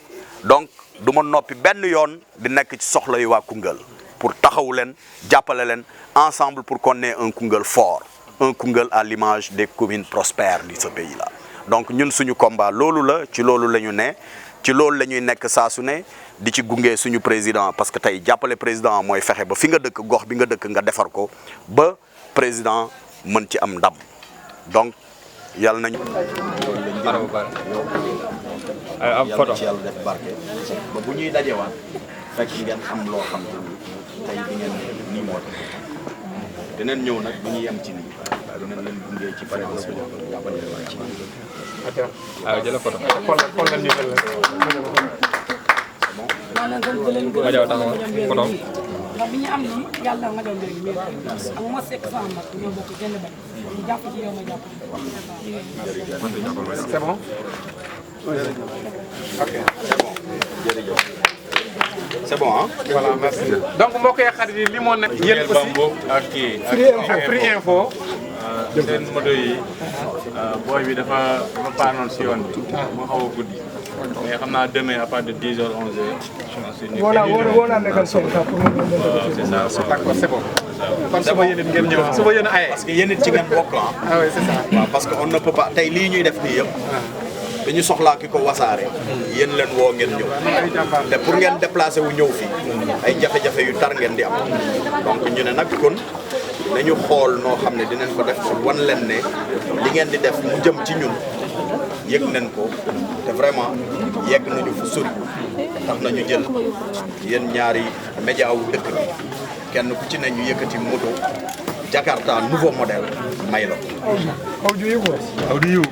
donc du ma noppi benn yoon di nekk ci soxla yi waa Koungheul pour taxawu leen jàppale leen ensemble pour qu'on ait un Koungheul fort un Koungheul à l'image des communes prospères de ce pays là donc ñun suñu combat loolu la ci loolu la ñu ne ci loolu la ñuy nekk saa su ne di ci gunge suñu président parce que tey jàppale président mooy fexe ba fi nga dëkk gox bi nga dëkk nga defar ko ba président mën ci am ndam donc yàlla nañu am photo ci yàlla def barke ba bu ñuy dajewaat fekk ngeen am loo xam te ni tey di ngeen nii moo tax dinañ ñëw nag bu ñuy yem ci nii dinañ leen gunge ci pare ba suñu jàppale leen ci jël photo maa leen sant di leen gërëm photo ndax bi ñu am nii yàlla nga doon léegi mais ak ma sekk sama mag ñoo bokk benn benn ñu jàpp ci yow ma jàpp ci c'est bon ok c'est bon hein voilà merci donc mbokk yi xarit yi li moo nekk yéen aussi ak kii ak Free Info seen moto yi booy bi dafa paanoon si yoon bi moo xaw a guddi mais xam naa demain à partir de 10h 11h. voilà wala nekkal seen temps pour c'est ça d'accord c'est bon kon suba yéen it ngeen ñëw suba yéen a aye parce que yéen it ci ngeen bokk ah oui c'est ça waaw parce que on ne peut pas tey lii ñuy def nii yëpp dañu soxlaa ki ko wasaare yéen leen woo ngeen ñëw te pour ngeen déplacé wu ñëw fii ay jafe-jafe yu tar ngeen di am donc ñu ne nag kon nañu xool noo xam ne dinañ ko def pour wan leen ne li ngeen di def mu jëm ci ñun yëg nañ ko te vraiment yegg nañu fu sori tax nañu jël yéen ñaari média wu dëkk bi kenn ku ci ne ñu yëkkati moto Jakarta nouveau modèle may la ko. Audio. Audio.